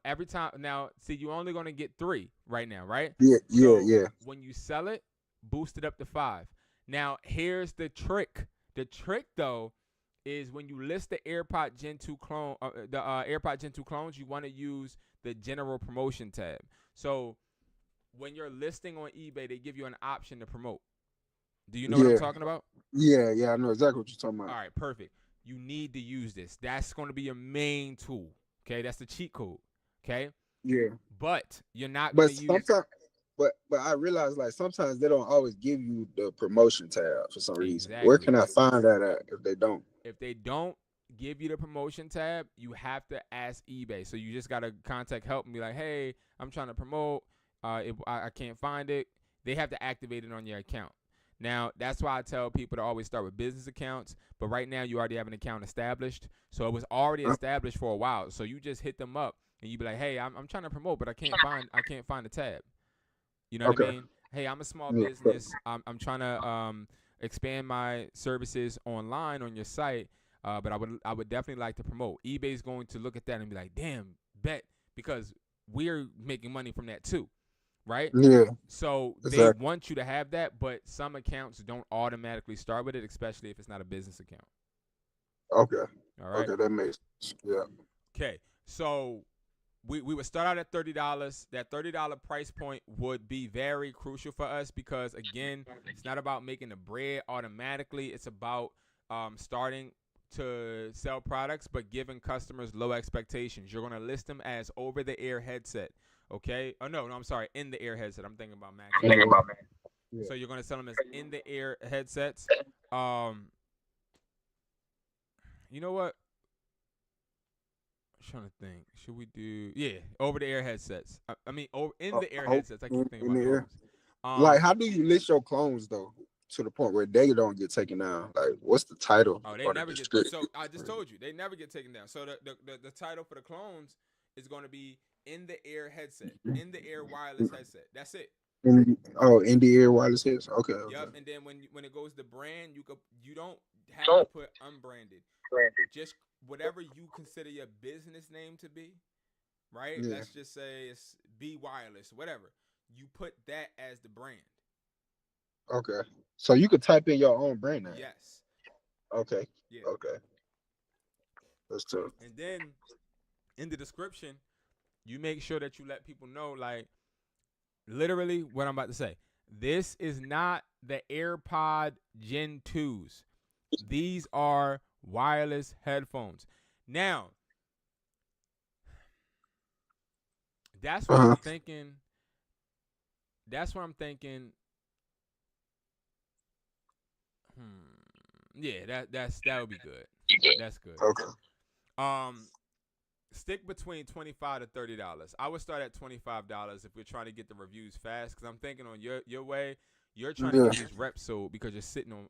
every time now, see, you're only gonna get 3 right now, right? Yeah. When you sell it, boost it up to 5. Now here's the trick. The trick, though, is when you list the AirPod Gen 2 clone, AirPod Gen 2 clones, you want to use the general promotion tab. So when you're listing on eBay, they give you an option to promote. Do you know what I'm talking about? Yeah, I know exactly what you're talking about. All right, perfect. You need to use this. That's going to be your main tool. Okay, that's the cheat code. Okay. Yeah. But you're not going to use. But I realize, like, sometimes they don't always give you the promotion tab for some reason. Where Exactly. can I find that at if they don't? If they don't give you the promotion tab, you have to ask eBay. So you just got to contact help and be like, hey, I'm trying to promote. I can't find it. They have to activate it on your account. Now, that's why I tell people to always start with business accounts. But right now, you already have an account established. So it was already established for a while. So you just hit them up and you be like, hey, I'm trying to promote, but I can't find the tab. You know what I mean? Hey, I'm a small business. I'm trying to expand my services online on your site, but I would definitely like to promote. eBay's going to look at that and be like, damn, bet, because we're making money from that too, right? Yeah. So they want you to have that, but some accounts don't automatically start with it, especially if it's not a business account. Okay. All right. Okay, that makes sense. Yeah. Okay, so we would start out at $30. That $30 price point would be very crucial for us because, again, it's not about making the bread automatically. It's about starting to sell products, but giving customers low expectations. You're going to list them as over-the-air headset, okay? Oh, no, I'm sorry, in-the-air headset. I'm thinking about Max. Yeah. So you're going to sell them as in-the-air headsets. You know what? I'm trying to think. Should we do over-the-air headsets? I mean, in-the-air headsets. I keep thinking about those. Like, how do you list your clones though to the point where they don't get taken down? Like, what's the title? Oh, they never get. So I just told you they never get taken down. So the title for the clones is going to be in-the-air headset, in-the-air wireless headset. That's it. In the air wireless heads. Okay. Yep. And then when it goes to brand, you don't have to put unbranded. Just whatever you consider your business name to be, right? Yeah. Let's just say it's B Wireless, whatever. You put that as the brand. Okay. So you could type in your own brand name. Yes. Okay. Yeah. Okay. That's tough. And then in the description, you make sure that you let people know, like, literally what I'm about to say. This is not the AirPod Gen 2s. These are wireless headphones. Now, That's what I'm thinking. That's what I'm thinking. Yeah, that would be good. That's good. Okay. Stick between $25 to $30. I would start at $25 if we're trying to get the reviews fast. Because I'm thinking on your way, you're trying to Yeah. get these reps sold because you're sitting on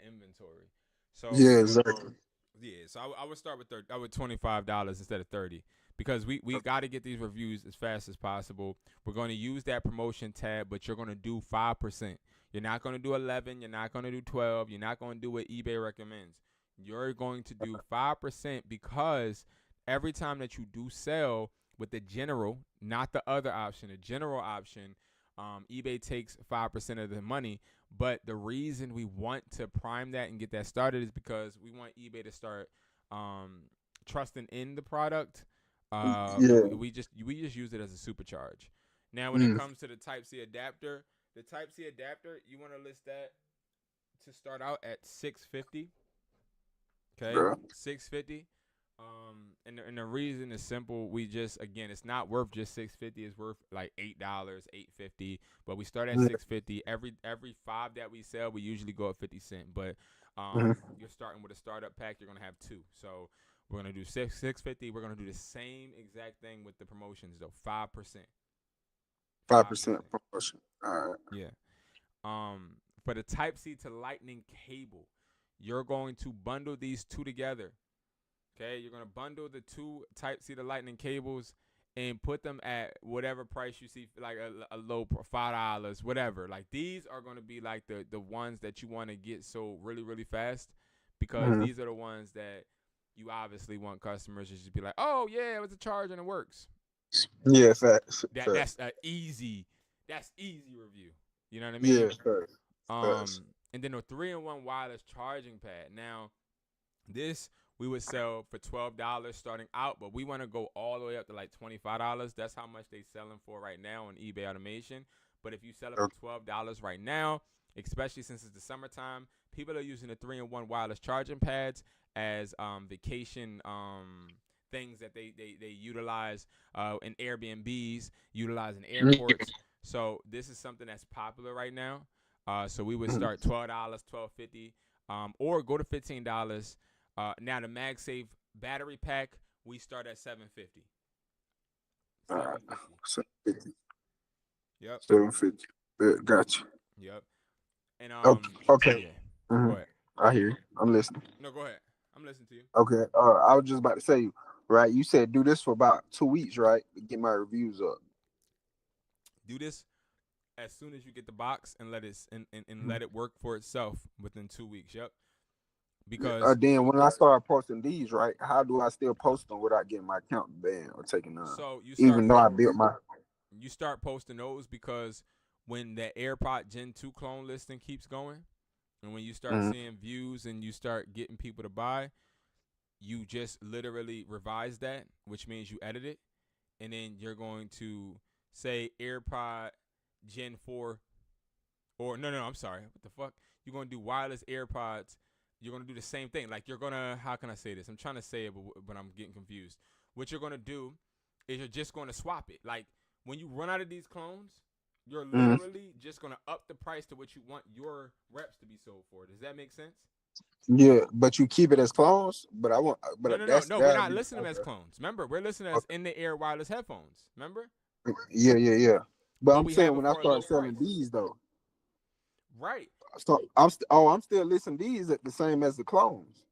inventory. So Yeah, exactly. yeah, so I would start with $25 instead of 30 because we got to get these reviews as fast as possible. We're going to use that promotion tab, but you're going to do 5%. You're not going to do 11. You're not going to do 12. You're not going to do what eBay recommends. You're going to do 5% because every time that you do sell with the general, not the other option, the general option, eBay takes 5% of the money. But the reason we want to prime that and get that started is because we want eBay to start trusting in the product. Yeah. We just use it as a supercharge. Now, when it comes to the Type-C adapter, you want to list that to start out at $650. Okay, Yeah. $650. And the reason is simple. We just, again, it's not worth just $650. It's worth like $8, $8.50. But we start at $650. Every five that we sell, we usually go at 50 cents. But you're starting with a startup pack. You're gonna have two. So we're gonna do $650. We're gonna do the same exact thing with the promotions though. 5%. 5% promotion. All right. Yeah. For the Type-C to Lightning cable, you're going to bundle these two together. Okay, you're going to bundle the two Type-C to Lightning cables and put them at whatever price you see, like a low $5, whatever. Like these are going to be like the ones that you want to get sold really, really fast because these are the ones that you obviously want customers to just be like, oh yeah, it was a charge and it works. Yeah, facts. That's easy review. You know what I mean? Yeah, facts. And then a 3-in-1 wireless charging pad. Now, this we would sell for $12 starting out, but we want to go all the way up to like $25. That's how much they selling for right now on eBay Automation. But if you sell it for $12 right now, especially since it's the summertime, people are using the 3-in-1 wireless charging pads as vacation things that they utilize in Airbnbs, utilize in airports. So this is something that's popular right now. So we would start $12, $12.50, or go to $15. Now the MagSafe battery pack, we start at $7.50. $750. Yep. $750. Gotcha. Yep. And okay. Yeah. Go ahead. I hear you. I'm listening. No, go ahead. I'm listening to you. Okay. I was just about to say, right? You said do this for about 2 weeks, right? To get my reviews up. Do this as soon as you get the box and let it let it work for itself within 2 weeks. Yep. Because then when I start posting these, right? How do I still post them without getting my account banned or taken down? so even though I built my. You start posting those because when the AirPod Gen 2 clone listing keeps going, and when you start seeing views and you start getting people to buy, you just literally revise that, which means you edit it, and then you're going to say AirPod Gen 4, or no, I'm sorry, what the fuck? You're going to do wireless AirPods. You're going to do the same thing. Like you're going to, how can I say this? I'm trying to say it, but I'm getting confused. What you're going to do is you're just going to swap it. Like when you run out of these clones, you're literally just going to up the price to what you want your reps to be sold for. Does that make sense? Yeah, but you keep it as clones. But I want. But No. We're not listening as clones. Remember, we're listening as in the air wireless headphones. Remember? Yeah. But I'm saying when I start selling price. these though. Right. So I'm still listing these at the same as the clones.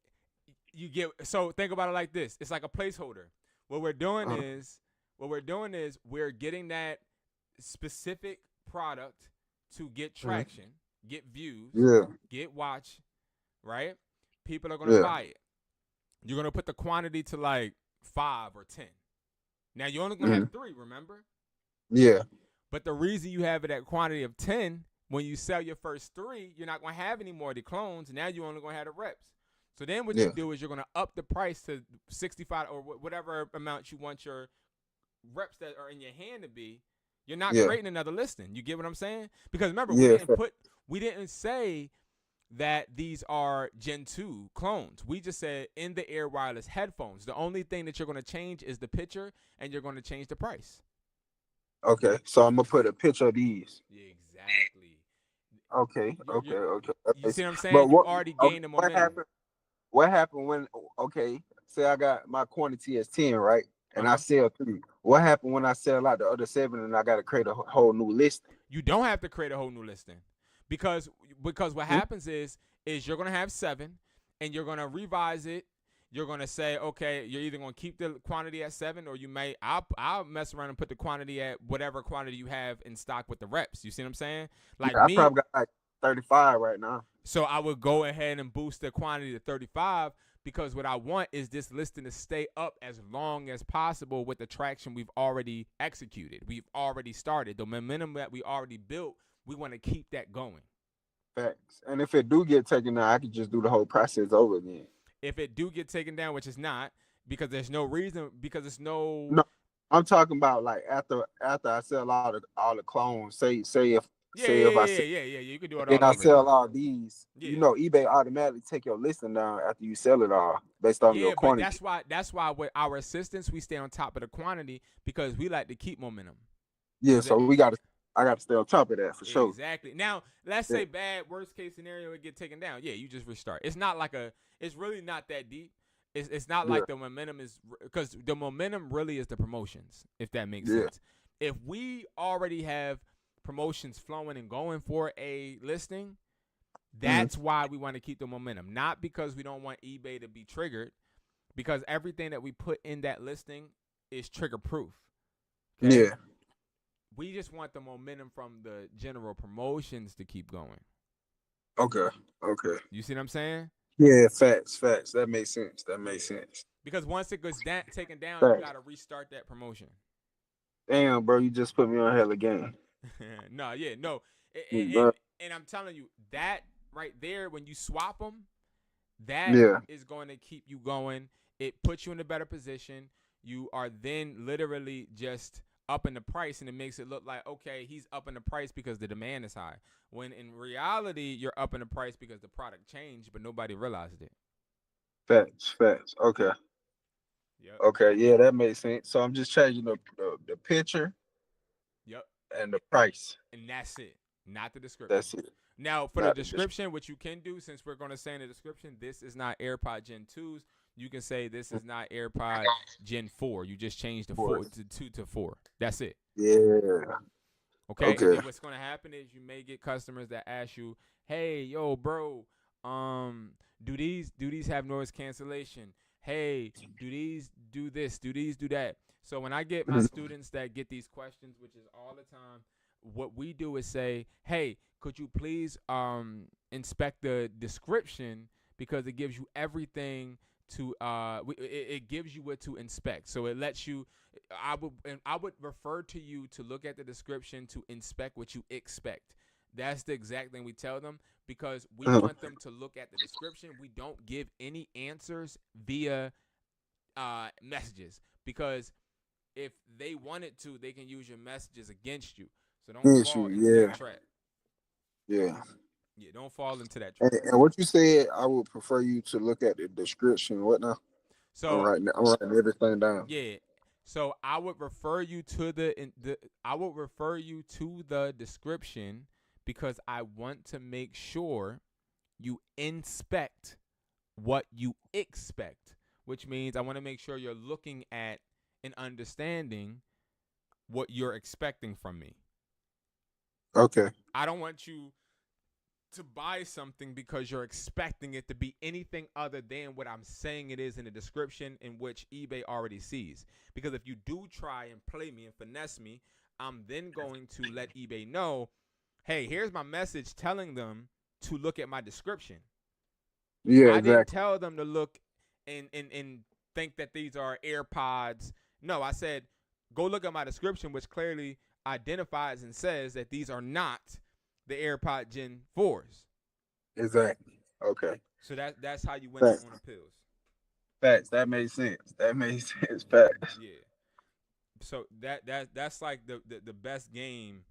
You get so think about it like this. It's like a placeholder. What we're doing is we're getting that specific product to get traction, get views, get watch, right? People are gonna buy it. You're gonna put the quantity to like 5 or 10. Now you're only gonna have 3, remember? Yeah. But the reason you have it at quantity of 10, when you sell your first 3, you're not gonna have any more of the clones. Now you're only gonna have the reps. So then what you do is you're going to up the price to 65 or whatever amount you want your reps that are in your hand to be. You're not creating another listing. You get what I'm saying? Because remember, we didn't say that these are Gen 2 clones. We just said in the air wireless headphones. The only thing that you're going to change is the picture and you're going to change the price. Okay, so I'm gonna put a picture of these. Yeah, exactly. Okay, You okay, you okay. you see what I'm But saying? You what? already Okay, gained the what momentum. happened? What happened when? Okay, say I got my quantity as 10, right? And I Uh-huh. sell 3. What happened when I sell out the other 7 and I got to create a whole new listing? You don't have to create a whole new listing because what Hmm? happens is you're gonna have 7 and you're gonna revise it. You're gonna say, okay, you're either gonna keep the quantity at 7 or you may I'll mess around and put the quantity at whatever quantity you have in stock with the reps. You see what I'm saying? Like Yeah, I me, probably got like 35 right now. so I would go ahead and boost the quantity to 35 because what I want is this listing to stay up as long as possible with the traction we've already executed. We've already started. The momentum that we already built, we want to keep that going. Facts. And if it do get taken down, I could just do the whole process over again. If it do get taken down, which is not, because there's no reason, because it's no. No, I'm talking about like after I sell all the clones. Yeah, Say yeah, if I yeah, sell, yeah, yeah. You can do it then all I over again. sell all these. Yeah. eBay automatically take your listing down after you sell it all based on your Yeah, but quantity. that's why with our assistants we stay on top of the quantity because we like to keep momentum. Yeah, Because so I got to stay on top of that for sure. exactly. Now, let's Yeah. say bad worst case scenario it get taken down. Yeah, you just restart. It's not like a. It's really not that deep. It's not Yeah. like the momentum is because the momentum really is the promotions. If that makes Yeah. sense. If we already have promotions flowing and going for a listing, Hmm. that's why we want to keep the momentum. Not because we don't want eBay to be triggered, because everything that we put in that listing is trigger proof. Okay. Yeah. We just want the momentum from the general promotions to keep going. Okay. Okay. You see what I'm saying? Yeah. Facts. Facts. That makes sense. That Yeah. makes sense. Because once it goes taken down, you Facts. got to restart that promotion. Damn, bro, you just put me on hell again. No, yeah, no. Bro. And I'm telling you, that right there, when you swap them, that Yeah. is going to keep you going. It puts you in a better position. You are then literally just upping the price, and it makes it look like, okay, he's upping the price because the demand is high. When in reality, you're upping the price because the product changed, but nobody realized it. Facts. Facts. Okay. Yep. Okay. Yeah, that makes sense. So I'm just changing the picture Yep. and the price. And that's it, not the description. That's it. Now, for the Not the dis- description, what you can do, since we're going to say in the description, this is not AirPod Gen 2s, you can say this is not AirPod Gen 4. You just change the 4 to 2 to 4. That's it. Yeah. Okay? And Okay. then what's going to happen is you may get customers that ask you, "Hey, yo, bro, do these have noise cancellation? Hey, do these do this? Do these do that?" So when I get my Mhm. students that get these questions, which is all the time, what we do is say, "Hey, could you please inspect the description because it gives you everything to it gives you what to inspect. So it lets you I would refer to you to look at the description to inspect what you expect. That's the exact thing we tell them because we Uh-huh. want them to look at the description. We don't give any answers via messages because if they wanted to, they can use your messages against you. So don't fall Issue. into that Yeah. trap. Yeah. Yeah, don't fall into that trap. And what you said, I would prefer you to look at the description. What now? So I'm writing everything down. yeah, so I would refer you to I would refer you to the description because I want to make sure you inspect what you expect, which means I want to make sure you're looking at and understanding what you're expecting from me. Okay. I don't want you to buy something because you're expecting it to be anything other than what I'm saying it is in the description in which eBay already sees. Because if you do try and play me and finesse me, I'm then going to let eBay know, hey, here's my message telling them to look at my description. Yeah, I didn't exactly. tell them to look and think that these are AirPods. No, I said, go look at my description, which clearly identifies and says that these are not the AirPod Gen 4s. Exactly. Okay. So that's how you win them Facts. on appeals. Facts. That makes sense. That makes sense. Facts. Yeah. So that's like the best game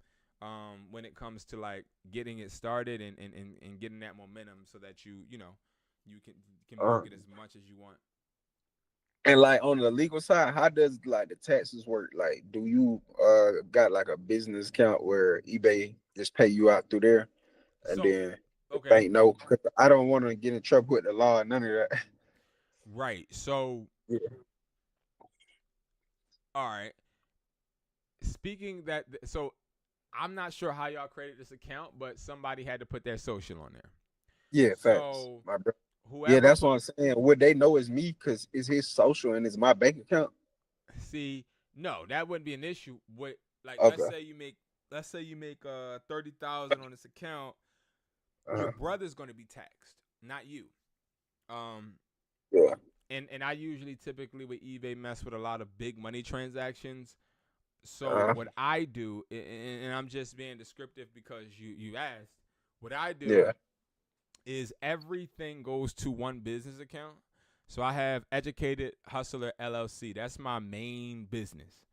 when it comes to like getting it started and getting that momentum so that you know you can Uh, milk it as much as you want. And like on the legal side, how does like the taxes work? Like, do you got like a business account where eBay just pay you out through there, and So, then the okay, bank no? Cause I don't want to get in trouble with the law and none of that. right. So, Yeah, all right. Speaking that, so I'm not sure how y'all created this account, but somebody had to put their social on there. yeah, facts, So, my bro. Yeah, whoever that's what put, I'm saying. Would they know it's me because it's his social and it's my bank account? see, no, that wouldn't be an issue. What, like, Okay. let's say you make 30,000 on this account, your Uh-huh. brother's going to be taxed, not you. Um, Yeah. and I usually typically with eBay mess with a lot of big money transactions. So Uh-huh. what I do, and I'm just being descriptive because you asked, what I do Yeah. is everything goes to one business account. So I have Educated Hustler LLC. That's my main business.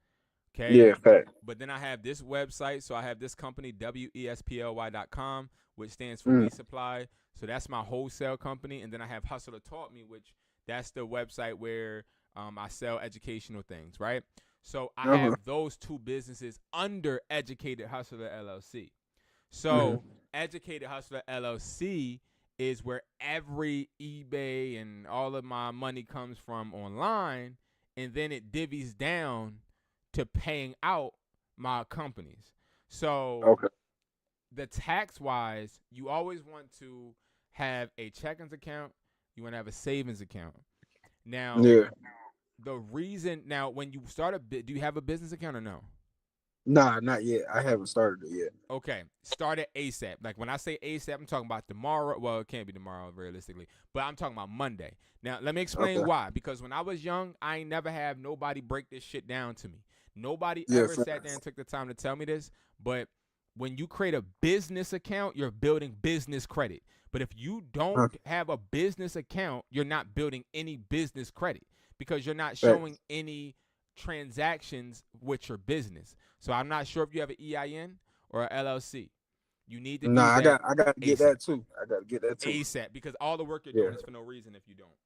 Okay. Yeah. Fact. But then I have this website. So I have this company, WESPLY.com, which stands for Mm. We Supply. So that's my wholesale company. And then I have Hustler Taught Me, which that's the website where I sell educational things, right? So I Uh-huh. have those two businesses under Educated Hustler LLC. Mm. So Educated Hustler LLC is where every eBay and all of my money comes from online, and then it divvies down to paying out my companies. So Okay. the tax wise, you always want to have a checkings account, you want to have a savings account. Now, Yeah. the reason now when you start do you have a business account or no? Nah, not yet. I haven't started it yet. Okay, start it ASAP. Like when I say ASAP, I'm talking about tomorrow. Well, it can't be tomorrow realistically, but I'm talking about Monday. Now, let me explain Okay. why. Because when I was young, I ain't never have nobody break this shit down to me. Nobody Yeah. ever sat there Facts. and took the time to tell me this. But when you create a business account, you're building business credit. But if you don't Huh. have a business account, you're not building any business credit because you're not showing Facts. any transactions with your business. So I'm not sure if you have an EIN or a LLC. You need to Nah, do that I got to get ASAP. that too. I got to get that too. ASAP because all the work you're Yeah. doing is for no reason if you don't.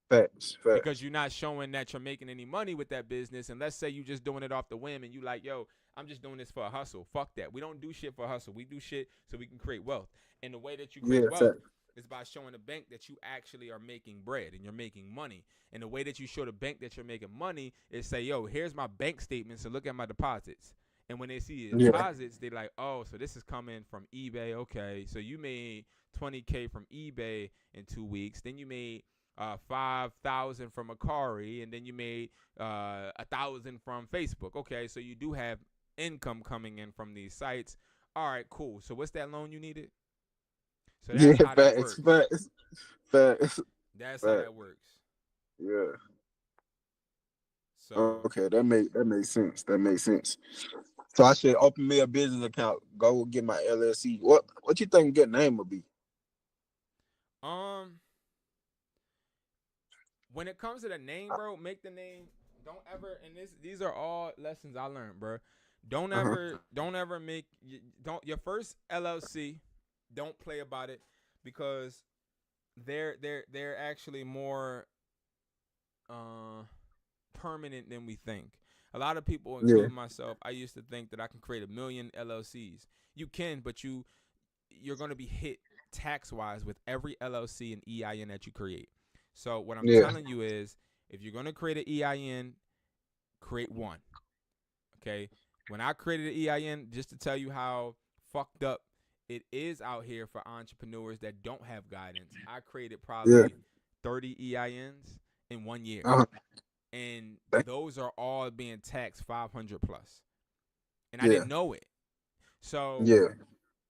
Facts. Because Facts. you're not showing that you're making any money with that business. And let's say you just doing it off the whim and you like, yo, I'm just doing this for a hustle. Fuck that. We don't do shit for a hustle. We do shit so we can create wealth. And the way that you create Yeah. wealth Facts. is by showing the bank that you actually are making bread and you're making money. And the way that you show the bank that you're making money is say, yo, here's my bank statement. So look at my deposits. And when they see the Yeah. deposits, they're like, oh, so this is coming from eBay. Okay. So you made 20K from eBay in 2 weeks. Then you made 5,000 from Akari, and then you made 1,000 from Facebook. Okay, so you do have income coming in from these sites. All right, cool. So what's that loan you needed? So Yeah. that's how that Facts. works. Facts. Facts. That's how Facts. that works. Yeah. So Okay. That makes sense. That makes sense. So I should open me a business account. Go get my LLC. What you think good name would be? um when it comes to the name, bro, make the name. Don't ever, and these are all lessons I learned, bro. Uh huh. Don't ever make, don't your first LLC. Don't play about it because they're actually more uh permanent than we think. A lot of people, Yeah. including myself, I used to think that I can create a million LLCs. You can, but you're going to be hit tax wise with every LLC and EIN that you create. So what I'm Yeah. telling you is, if you're going to create an EIN, create one. Okay. When I created an EIN, just to tell you how fucked up it is out here for entrepreneurs that don't have guidance, I created Yeah. probably 30 EINs in 1 year. Uh And huh. those are all being taxed 500 plus. And I Yeah. didn't know it. So Yeah.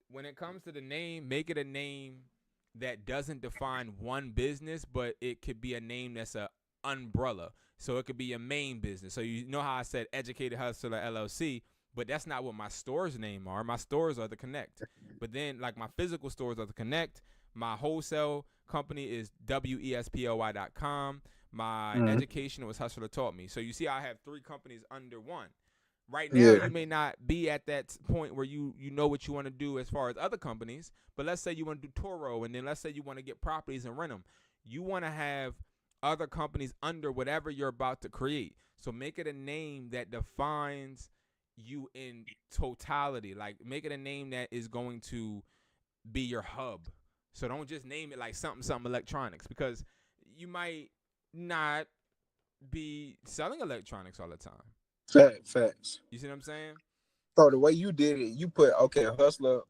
when it comes to the name, make it a name that doesn't define one business, but it could be a name that's a umbrella. So it could be your main business. So you know how I said Educated Hustler LLC, but that's not what my store's name are. My stores are the Connect. But then like my physical stores are the Connect. My wholesale company is WESPLY.com. My Mhm. education was Hustler Taught Me. So you see I have three companies under one. Right now Yeah. you may not be at that point where you know what you want to do as far as other companies, but let's say you want to do Toro, and then let's say you want to get properties and rent them. You want to have other companies under whatever you're about to create. So make it a name that defines you in totality. Like make it a name that is going to be your hub. So don't just name it like something electronics, because you might not be selling electronics all the time. Facts. You see what I'm saying? So the way you did it, you put okay, hustler,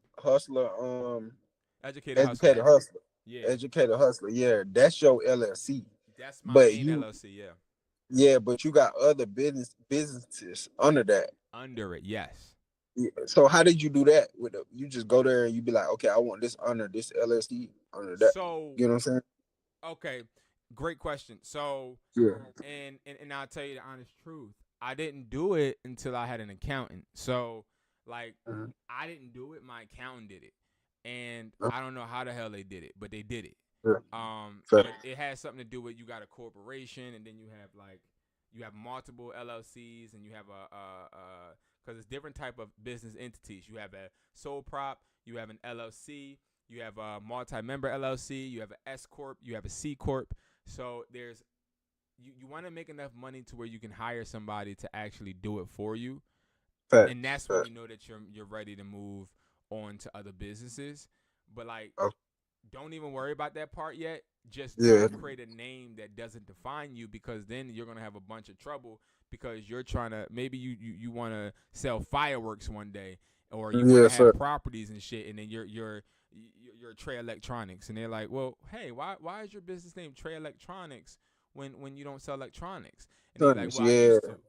Educated hustler. educated hustler, Yeah. educated hustler. Yeah, that's your LLC. That's my But main you, LLC, yeah. yeah, but you got other businesses under that. Under it, yes. Yeah. So how did you do that? You just go there and you be like, okay, I want this under this LLC under that. So, You know what I'm saying? okay, great question. So, Yeah. and I'll tell you the honest truth. I didn't do it until I had an accountant. So, like, Mhm. I didn't do it. My accountant did it, and Uh, I don't know how the hell they did it, but they did it. yeah. But Fact. it has something to do with you got a corporation, and then you have multiple LLCs, and you have because it's different type of business entities. You have a sole prop, you have an LLC, you have a multi-member LLC, you have an S corp, you have a C corp. So there's you want to make enough money to where you can hire somebody to actually do it for you, and Facts. that's when Facts. you know that you're ready to move on to other businesses. But like, Oh, don't even worry about that part yet. Just yeah. don't create a name that doesn't define you, because then you're gonna have a bunch of trouble, because you're trying to, maybe you want to sell fireworks one day, or you want to Yes, have sir. properties and shit, and then you're Trey Electronics, and they're like, well, hey, why is your business name Trey Electronics when you don't sell electronics? And they're like, well, I Yeah. used to.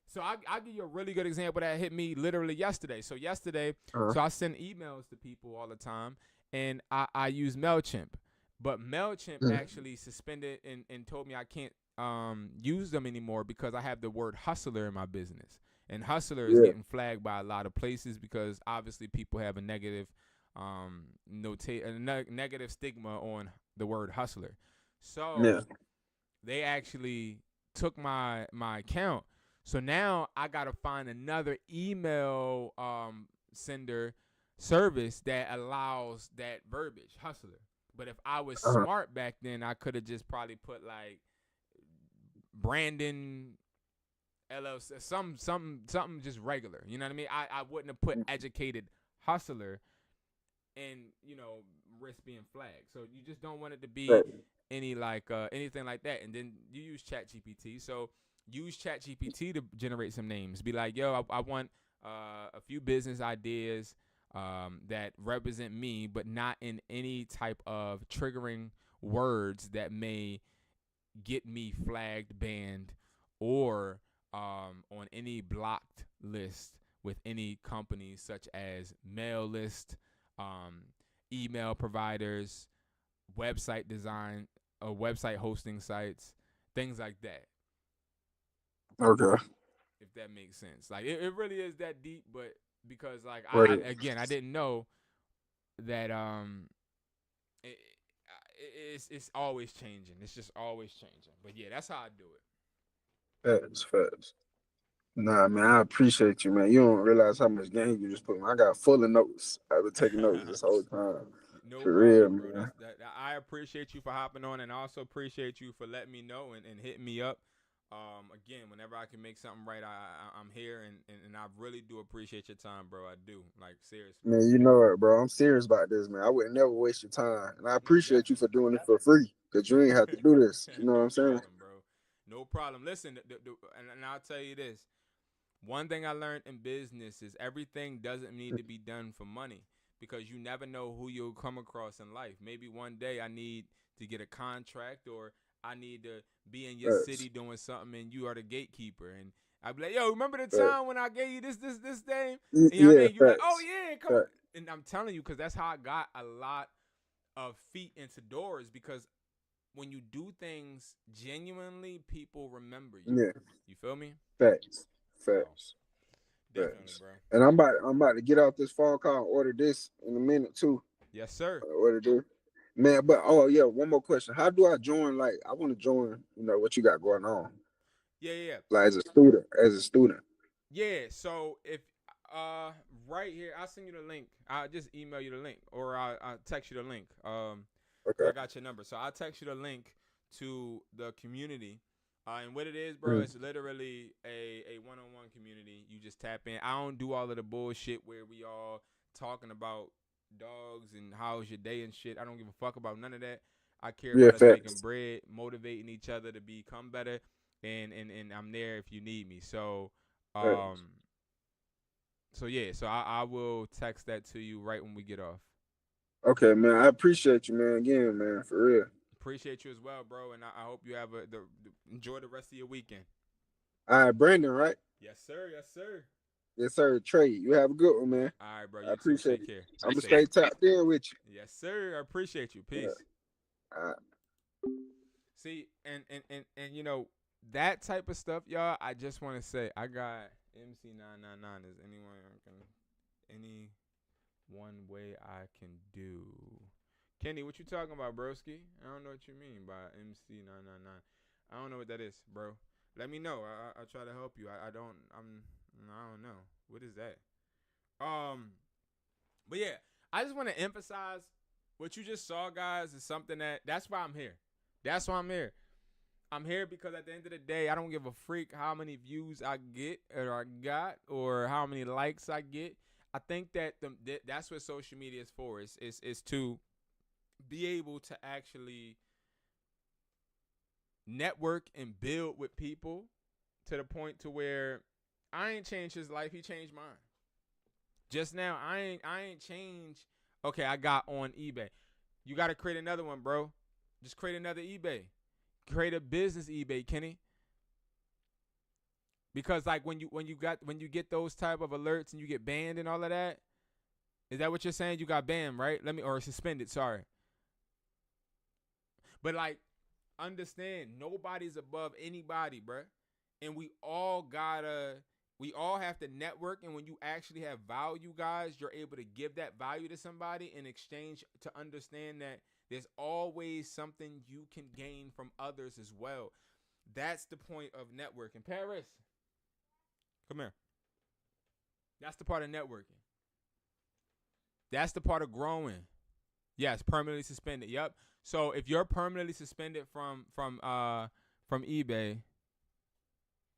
So I'll give you a really good example that hit me literally yesterday. So yesterday, Uh, so I send emails to people all the time, and I use MailChimp. But MailChimp mm, actually suspended and told me I can't use them anymore because I have the word hustler in my business. And hustler is yeah. getting flagged by a lot of places because obviously people have a negative negative stigma on the word hustler. Yeah. So they actually took my account. So now I gotta find another email sender service that allows that verbiage, hustler. But if I was Uh, smart back then, I could have just probably put like Brandon LLC, something just regular. You know what I mean? I wouldn't have put educated hustler and risk being flagged. So you just don't want it to be Facts. any like anything like that. And then you use ChatGPT. So use ChatGPT to generate some names. Be like, yo, I want a few business ideas that represent me, but not in any type of triggering words that may get me flagged, banned, or on any blocked list with any companies such as mail list, um, email providers, website design, or website hosting sites, things like that. Okay. If that makes sense, like it really is that deep, but because like I Right. again I didn't know that it, it's always changing. It's just always changing. But yeah, that's how I do it. Facts. Facts. Nah, man, I appreciate you, man. You don't realize how much game you just put. I got full of notes. I've been taking notes this whole time. No For real, problem, bro. man. I appreciate you for hopping on, and I also appreciate you for letting me know and hitting me up. Again, whenever I can make something right, I'm here, and I really do appreciate your time, bro. I do, like, seriously. Man, you know it, bro. I'm serious about this, man. I would never waste your time. And I No, appreciate you for definitely. doing it for free. Because you ain't have to do this. You know what No I'm saying? problem, bro. No problem. Listen, and I'll tell you this. One thing I learned in business is everything doesn't need to be done for money, because you never know who you'll come across in life. Maybe one day I need to get a contract, or I need to be in your Facts. city doing something, and you are the gatekeeper. And I'd be like, yo, remember the Facts. time when I gave you this thing? And you know what I Yeah, mean? You're like, oh facts. yeah, come on. Facts. And I'm telling you, because that's how I got a lot of feet into doors, because when you do things genuinely, people remember you. Yeah. You feel me? Facts. So Facts. definitely, Facts. bro. And I'm about to get out this phone call and order this in a minute too. Yes, sir. Order this. Man, but oh yeah, one more question. How do I join? Like I want to join, what you got going on. Yeah. Like as a student. As a student. Yeah. So if right here, I'll send you the link. I'll just email you the link, or I'll text you the link. Cause Okay. I got your number. So I'll text you the link to the community. And what it is, bro, Mm. it's literally a one-on-one community. You just tap in. I don't do all of the bullshit where we all talking about dogs and how's your day and shit. I don't give a fuck about none of that. I care Yeah, about us making facts. bread, motivating each other to become better, and I'm there if you need me. So, Facts. um, I will text that to you right when we get off. Okay, man. I appreciate you, man. Again, man, for real. Appreciate you as well, bro, and I hope you have enjoy the rest of your weekend. All right, Brandon, right? Yes, sir. Yes, sir. Yes, sir. Trey, you have a good one, man. All right, bro. I You too. appreciate Take it. care. I'm Be gonna safe. stay tapped in with you. Yes, sir. I appreciate you. Yeah. Peace. All right. See, and you know that type of stuff, y'all. I just want to say, I got MC999. Is anyone can any one way I can do? Kenny, what you talking about, broski? I don't know what you mean by MC999. I don't know what that is, bro. Let me know. I'll try to help you. I don't. I don't know. What is that? Um. But yeah, I just want to emphasize what you just saw, guys, is something that's why I'm here. That's why I'm here. I'm here because at the end of the day, I don't give a freak how many views I get or I got or how many likes I get. I think that that's what social media is for. Is to be able to actually network and build with people to the point to where I ain't changed his life, he changed mine. Just now, I ain't changed. Okay, I got on eBay. You got to create another one, bro. Just create another eBay. Create a business eBay, Kenny. Because like when you get those type of alerts and you get banned and all of that, is that what you're saying? You got banned, right? Or suspended. Sorry. But like, understand, nobody's above anybody, bruh. And we all have to network. And when you actually have value, guys, you're able to give that value to somebody in exchange to understand that there's always something you can gain from others as well. That's the point of networking. Paris, come here. That's the part of networking. That's the part of growing. Yes, permanently suspended. Yep. So if you're permanently suspended from eBay,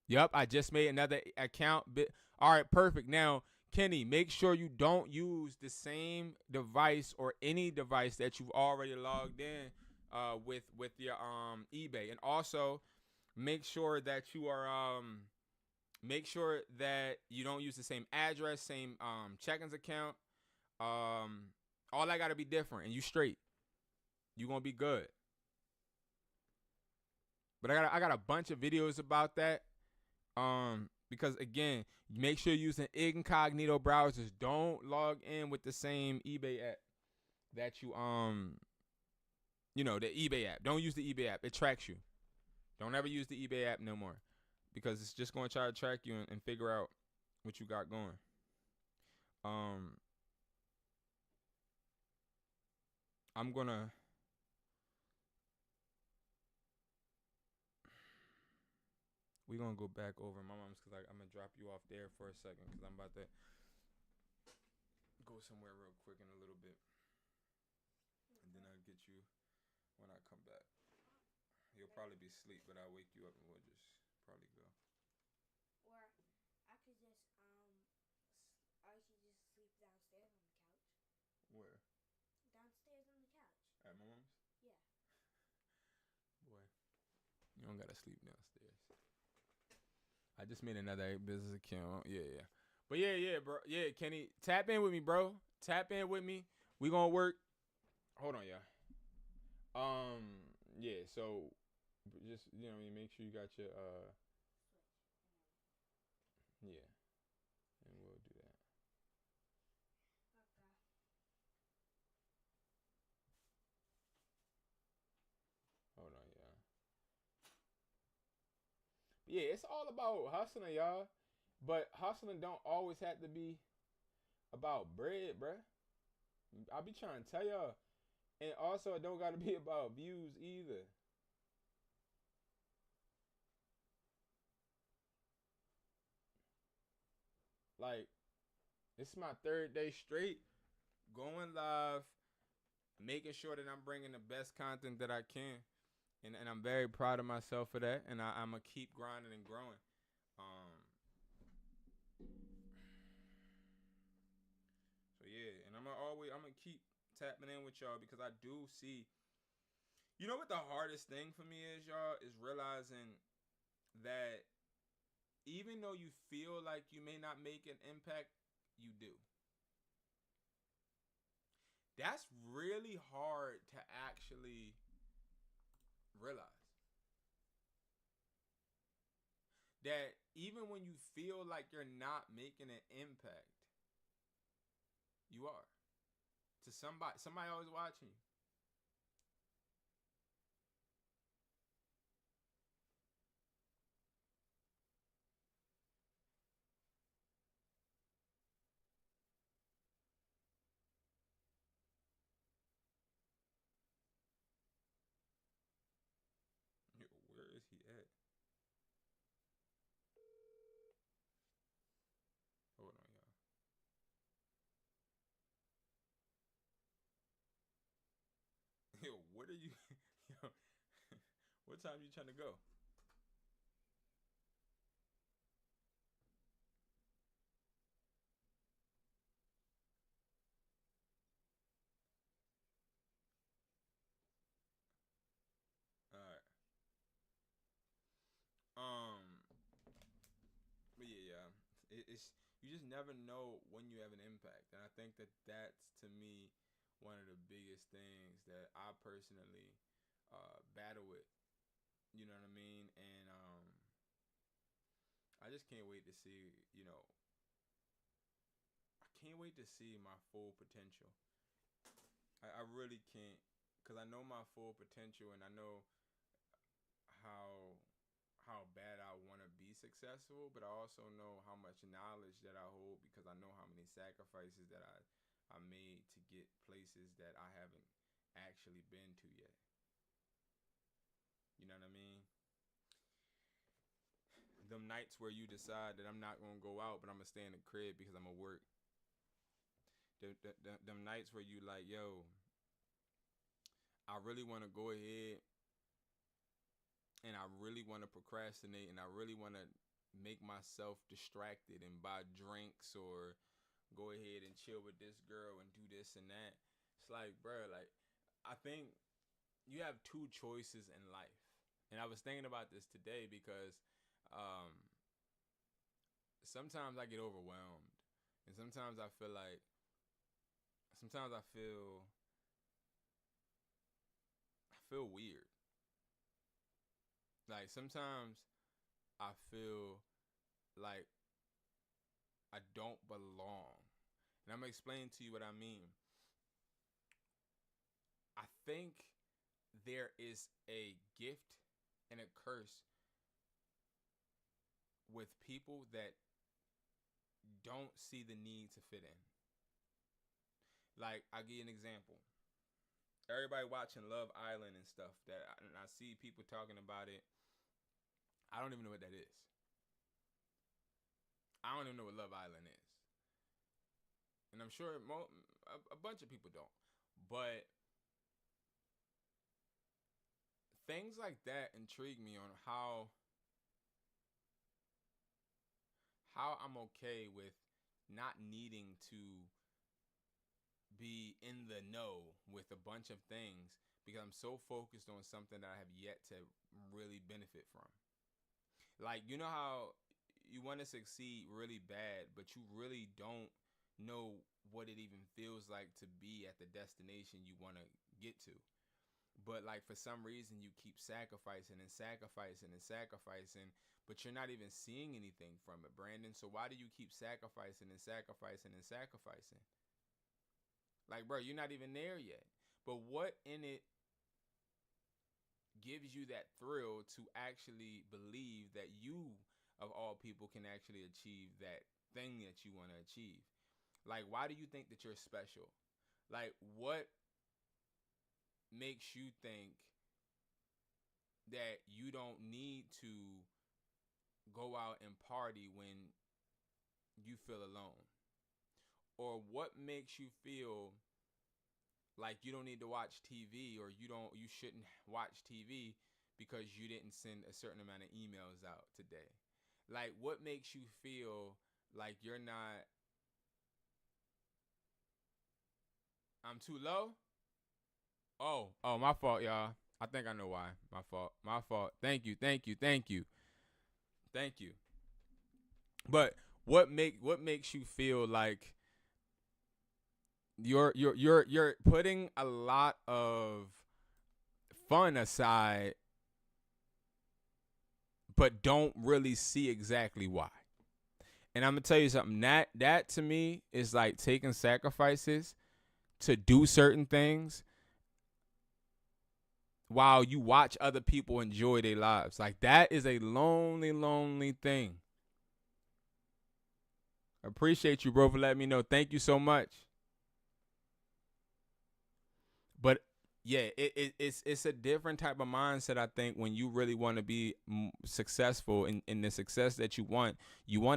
yep, I just made another account. All right, perfect. Now, Kenny, make sure you don't use the same device or any device that you've already logged in with your eBay, and also make sure that you are make sure that you don't use the same address, same check-ins account. All that got to be different, and you straight. You gonna be good. But I got a bunch of videos about that. Because again, make sure you're using incognito browsers. Don't log in with the same eBay app that you the eBay app. Don't use the eBay app. It tracks you. Don't ever use the eBay app no more, because it's just gonna try to track you and figure out what you got going. I'm gonna. We're gonna go back over my mom's because I'm gonna drop you off there for a second because I'm about to go somewhere real quick in a little bit, and then I'll get you when I come back. You'll probably be asleep, but I'll wake you up and we'll just probably go. Or I could just I should just sleep downstairs on the couch. Where? Downstairs on the couch. At my mom's? Yeah. Boy, you don't gotta sleep downstairs. I just made another business account. Yeah. But yeah, bro. Yeah, Kenny, tap in with me, bro. Tap in with me. We gonna work. Hold on, y'all. Yeah. So, just make sure you got your yeah, and we'll do that. Okay. Hold on, y'all. Yeah, it's all about hustling, y'all. But hustling don't always have to be about bread, bruh. I be trying to tell y'all. And also, it don't got to be about views either. Like, this is my third day straight going live, making sure that I'm bringing the best content that I can. and I'm very proud of myself for that, and I'm gonna keep grinding and growing. So yeah, and I'm gonna keep tapping in with y'all because I do see. You know what the hardest thing for me is, y'all, is realizing that even though you feel like you may not make an impact, you do. That's really hard to actually realize. That even when you feel like you're not making an impact, you are. To somebody always watching you. Where is he at? Hold on, y'all. Yo, what are you? Yo, what time are you trying to go? All right. But yeah. It's you just never know when you have an impact, and I think that that's to me one of the biggest things that I personally battle with. You know what I mean? And I just can't wait to see. I can't wait to see my full potential. I really can't, because I know my full potential, and I know how bad I want to be successful, but I also know how much knowledge that I hold because I know how many sacrifices that I made to get places that I haven't actually been to yet. You know what I mean? Them nights where you decide that I'm not gonna go out, but I'm gonna stay in the crib because I'm gonna work. Them nights where you like, yo, I really want to go ahead and I really want to procrastinate and I really want to make myself distracted and buy drinks or go ahead and chill with this girl and do this and that. It's like, bro, like, I think you have two choices in life. And I was thinking about this today because sometimes I get overwhelmed. And sometimes I feel like, sometimes I feel weird. Like, sometimes I feel like I don't belong. And I'm going to explain to you what I mean. I think there is a gift and a curse with people that don't see the need to fit in. Like, I'll give you an example. Everybody watching Love Island and stuff, and I see people talking about it. I don't even know what that is. I don't even know what Love Island is. And I'm sure a bunch of people don't. But things like that intrigue me on how I'm okay with not needing to be in the know with a bunch of things because I'm so focused on something that I have yet to really benefit from. Like, you know how you want to succeed really bad, but you really don't know what it even feels like to be at the destination you want to get to. But like for some reason you keep sacrificing and sacrificing and sacrificing, but you're not even seeing anything from it, Brandon. So why do you keep sacrificing and sacrificing and sacrificing? Like, bro, you're not even there yet. But what in it gives you that thrill to actually believe that you, of all people, can actually achieve that thing that you want to achieve? Like, why do you think that you're special? Like, what makes you think that you don't need to go out and party when you feel alone? Or what makes you feel like you don't need to watch TV or you shouldn't watch TV because you didn't send a certain amount of emails out today? Like, what makes you feel like you're not, I'm too low? Oh, my fault, y'all. I think I know why. My fault. Thank you. But what makes you feel like you're putting a lot of fun aside, but don't really see exactly why? And I'm gonna tell you something. That to me is like taking sacrifices to do certain things while you watch other people enjoy their lives. Like, that is a lonely, lonely thing. Appreciate you, bro, for letting me know. Thank you so much. But yeah, it's a different type of mindset, I think, when you really want to be successful in the success that you want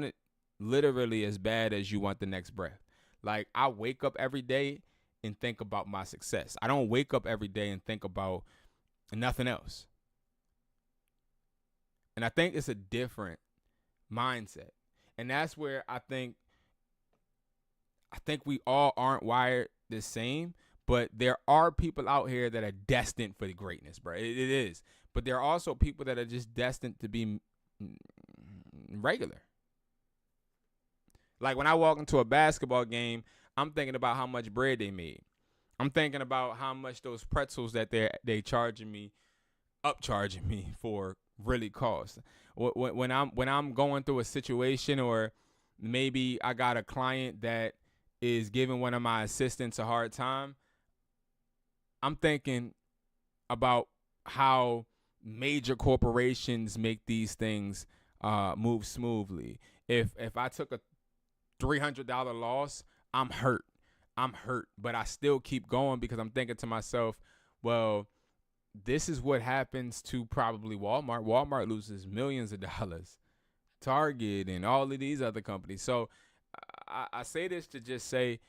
it literally as bad as you want the next breath. Like, I wake up every day and think about my success. I don't wake up every day and think about nothing else. And I think it's a different mindset. And that's where I think we all aren't wired the same, but there are people out here that are destined for the greatness, bro. It is. But there are also people that are just destined to be regular. Like, when I walk into a basketball game, I'm thinking about how much bread they made. I'm thinking about how much those pretzels that they upcharging me for really cost. When I'm going through a situation, or maybe I got a client that is giving one of my assistants a hard time, I'm thinking about how major corporations make these things move smoothly. If I took a $300 loss, I'm hurt, but I still keep going because I'm thinking to myself, well, this is what happens to probably Walmart. Walmart loses millions of dollars. Target and all of these other companies. So I say this to just say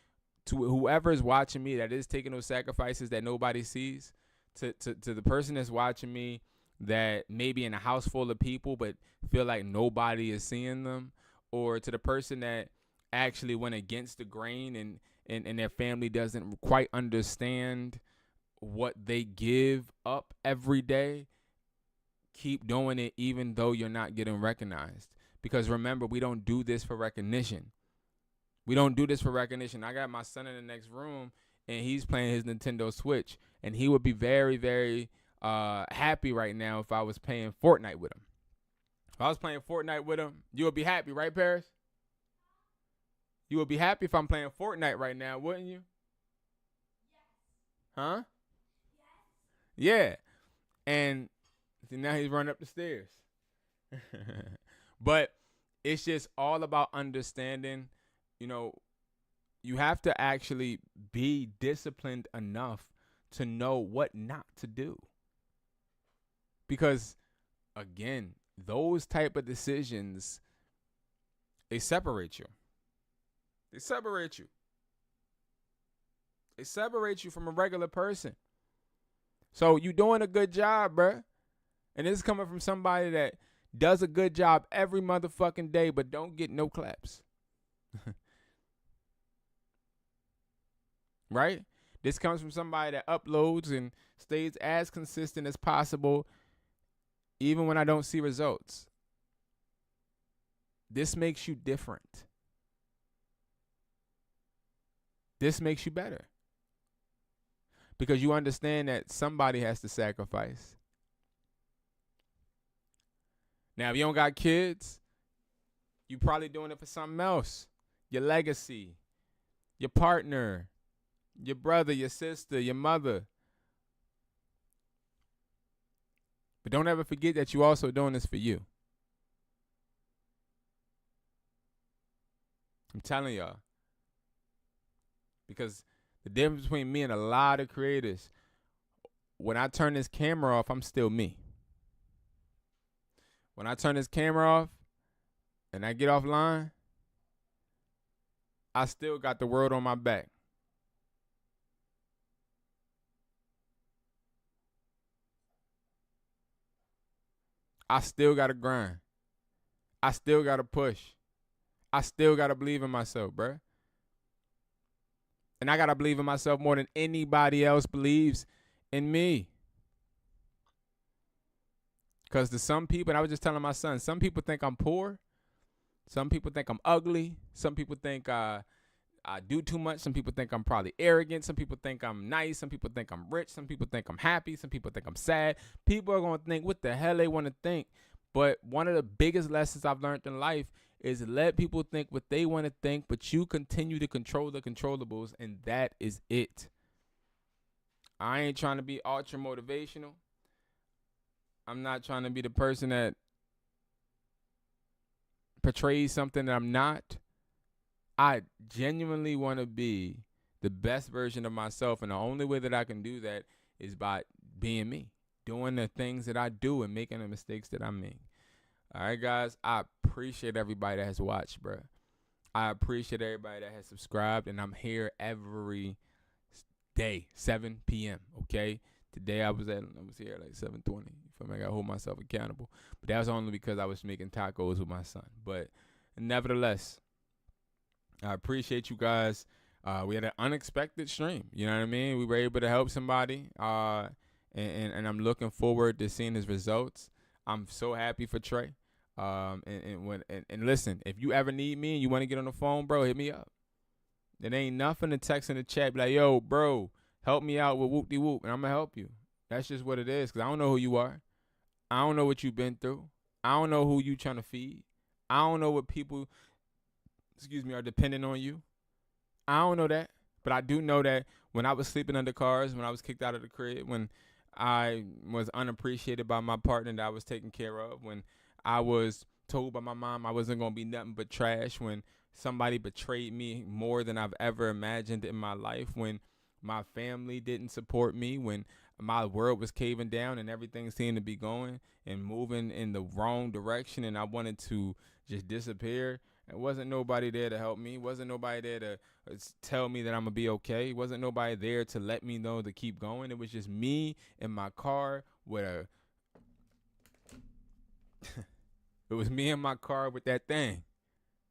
to whoever is watching me that is taking those sacrifices that nobody sees, to the person that's watching me that may be in a house full of people but feel like nobody is seeing them, or to the person that actually went against the grain and their family doesn't quite understand what they give up every day, keep doing it even though you're not getting recognized. Because remember, we don't do this for recognition. I got my son in the next room, and he's playing his Nintendo Switch, and he would be very, very happy right now if I was playing Fortnite with him. If I was playing Fortnite with him, you would be happy, right, Paris? You would be happy if I'm playing Fortnite right now, wouldn't you? Yes. Huh? Yes. Yeah. And see, now he's running up the stairs. But it's just all about understanding, you have to actually be disciplined enough to know what not to do. Because, again, those type of decisions, they separate you. They separate you from a regular person. So you doing a good job, bruh. And this is coming from somebody that does a good job every motherfucking day but don't get no claps. Right? This comes from somebody that uploads and stays as consistent as possible even when I don't see results. This makes you different. This makes you better. Because you understand that somebody has to sacrifice. Now, if you don't got kids, you probably doing it for something else. Your legacy, your partner, your brother, your sister, your mother. But don't ever forget that you also doing this for you. I'm telling y'all. Because the difference between me and a lot of creators, when I turn this camera off, I'm still me. When I turn this camera off and I get offline, I still got the world on my back. I still got to grind. I still got to push. I still got to believe in myself, bruh. And I got to believe in myself more than anybody else believes in me. Because to some people, and I was just telling my son, some people think I'm poor. Some people think I'm ugly. Some people think I do too much. Some people think I'm probably arrogant. Some people think I'm nice. Some people think I'm rich. Some people think I'm happy. Some people think I'm sad. People are going to think what the hell they want to think. But one of the biggest lessons I've learned in life is let people think what they want to think, but you continue to control the controllables, and that is it. I ain't trying to be ultra motivational. I'm not trying to be the person that portrays something that I'm not. I genuinely want to be the best version of myself, and the only way that I can do that is by being me, doing the things that I do and making the mistakes that I make. All right, guys, I appreciate everybody that has watched, bro. I appreciate everybody that has subscribed, and I'm here every day, 7 p.m., okay? Today I was here at like 7:20. I gotta hold myself accountable. But that was only because I was making tacos with my son. But nevertheless, I appreciate you guys. We had an unexpected stream. You know what I mean? We were able to help somebody. And I'm looking forward to seeing his results. I'm so happy for Trey. And listen, if you ever need me and you want to get on the phone, bro, hit me up. It ain't nothing to text in the chat. Be like, yo, bro, help me out with whoop-de-whoop, and I'm going to help you. That's just what it is, because I don't know who you are. I don't know what you've been through. I don't know who you trying to feed. I don't know what people, are depending on you. I don't know that. But I do know that when I was sleeping under cars, when I was kicked out of the crib, when I was unappreciated by my partner that I was taking care of, when I was told by my mom I wasn't going to be nothing but trash, when somebody betrayed me more than I've ever imagined in my life, when my family didn't support me, when my world was caving down and everything seemed to be going and moving in the wrong direction and I wanted to just disappear. There wasn't nobody there to help me. Wasn't nobody there to tell me that I'm going to be okay. Wasn't nobody there to let me know to keep going. It was just me in my car with a... It was me in my car with that thing.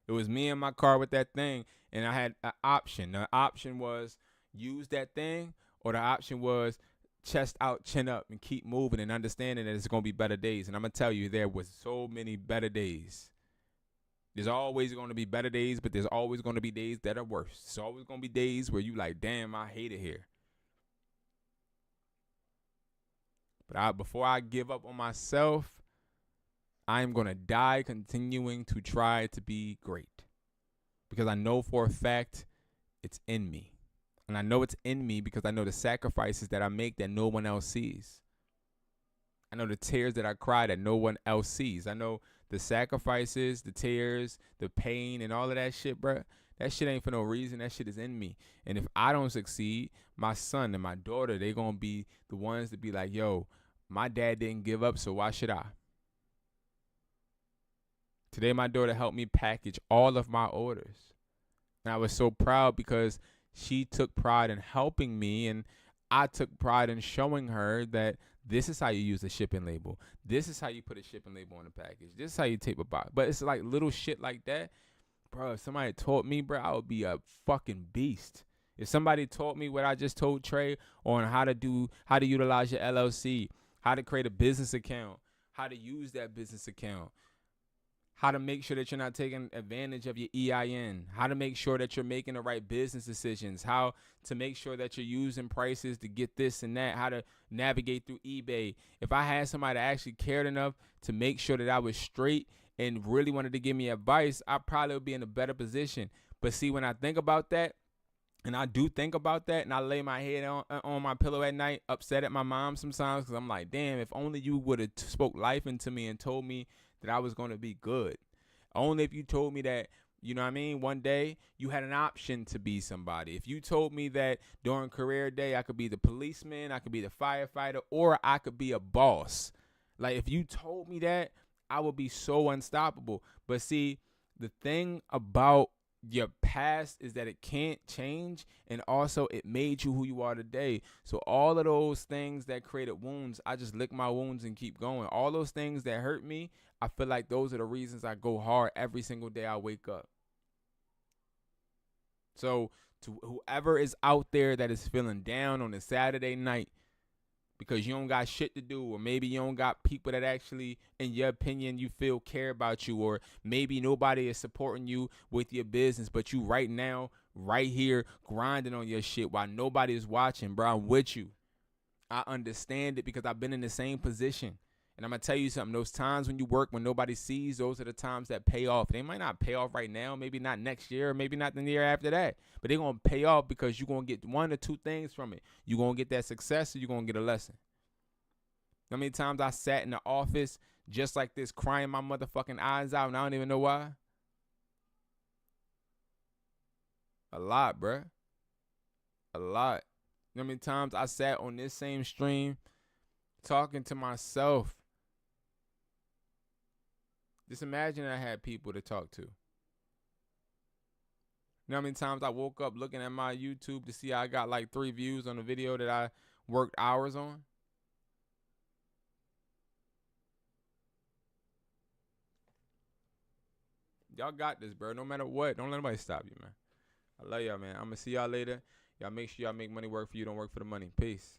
It was me in my car with that thing, and I had an option. The option was use that thing, or the option was chest out, chin up, and keep moving and understanding that it's going to be better days. And I'm going to tell you, there was so many better days. There's always going to be better days, but there's always going to be days that are worse. There's always going to be days where you like, damn, I hate it here. But before I give up on myself, I'm going to die continuing to try to be great. Because I know for a fact it's in me. And I know it's in me because I know the sacrifices that I make that no one else sees. I know the tears that I cry that no one else sees. I know the sacrifices, the tears, the pain, and all of that shit, bro. That shit ain't for no reason. That shit is in me. And if I don't succeed, my son and my daughter, they going to be the ones to be like, yo, my dad didn't give up, so why should I? Today, my daughter helped me package all of my orders. And I was so proud because she took pride in helping me, and I took pride in showing her that this is how you use a shipping label. This is how you put a shipping label on a package. This is how you tape a box. But it's like little shit like that. Bro, if somebody taught me, bro, I would be a fucking beast. If somebody taught me what I just told Trey on how to utilize your LLC, how to create a business account, how to use that business account, how to make sure that you're not taking advantage of your EIN, how to make sure that you're making the right business decisions, how to make sure that you're using prices to get this and that, how to navigate through eBay. If I had somebody that actually cared enough to make sure that I was straight and really wanted to give me advice, I probably would be in a better position. But see, when I think about that, and I do think about that, and I lay my head on my pillow at night, upset at my mom sometimes, because I'm like, damn, if only you would have spoke life into me and told me that I was going to be good. Only if you told me that, you know what I mean, one day you had an option to be somebody. If you told me that during career day I could be the policeman, I could be the firefighter, or I could be a boss. Like, if you told me that, I would be so unstoppable. But see, the thing about your past is that it can't change, and also it made you who you are today. So all of those things that created wounds, I just lick my wounds and keep going. All those things that hurt me, I feel like those are the reasons I go hard every single day I wake up. So to whoever is out there that is feeling down on a Saturday night because you don't got shit to do, or maybe you don't got people that actually, in your opinion, you feel care about you, or maybe nobody is supporting you with your business, but you right now, right here, grinding on your shit while nobody is watching, bro, I'm with you. I understand it because I've been in the same position. And I'm going to tell you something. Those times when you work, when nobody sees, those are the times that pay off. They might not pay off right now, maybe not next year, or maybe not the year after that. But they're going to pay off because you're going to get one or two things from it. You're going to get that success, or you're going to get a lesson. How many times I sat in the office just like this, crying my motherfucking eyes out, and I don't even know why? A lot, bruh. A lot. You know how many times I sat on this same stream talking to myself? Just imagine I had people to talk to. You know how many times I woke up looking at my YouTube to see I got like 3 views on a video that I worked hours on? Y'all got this, bro. No matter what, don't let nobody stop you, man. I love y'all, man. I'm going to see y'all later. Y'all make sure y'all make money work for you. Don't work for the money. Peace.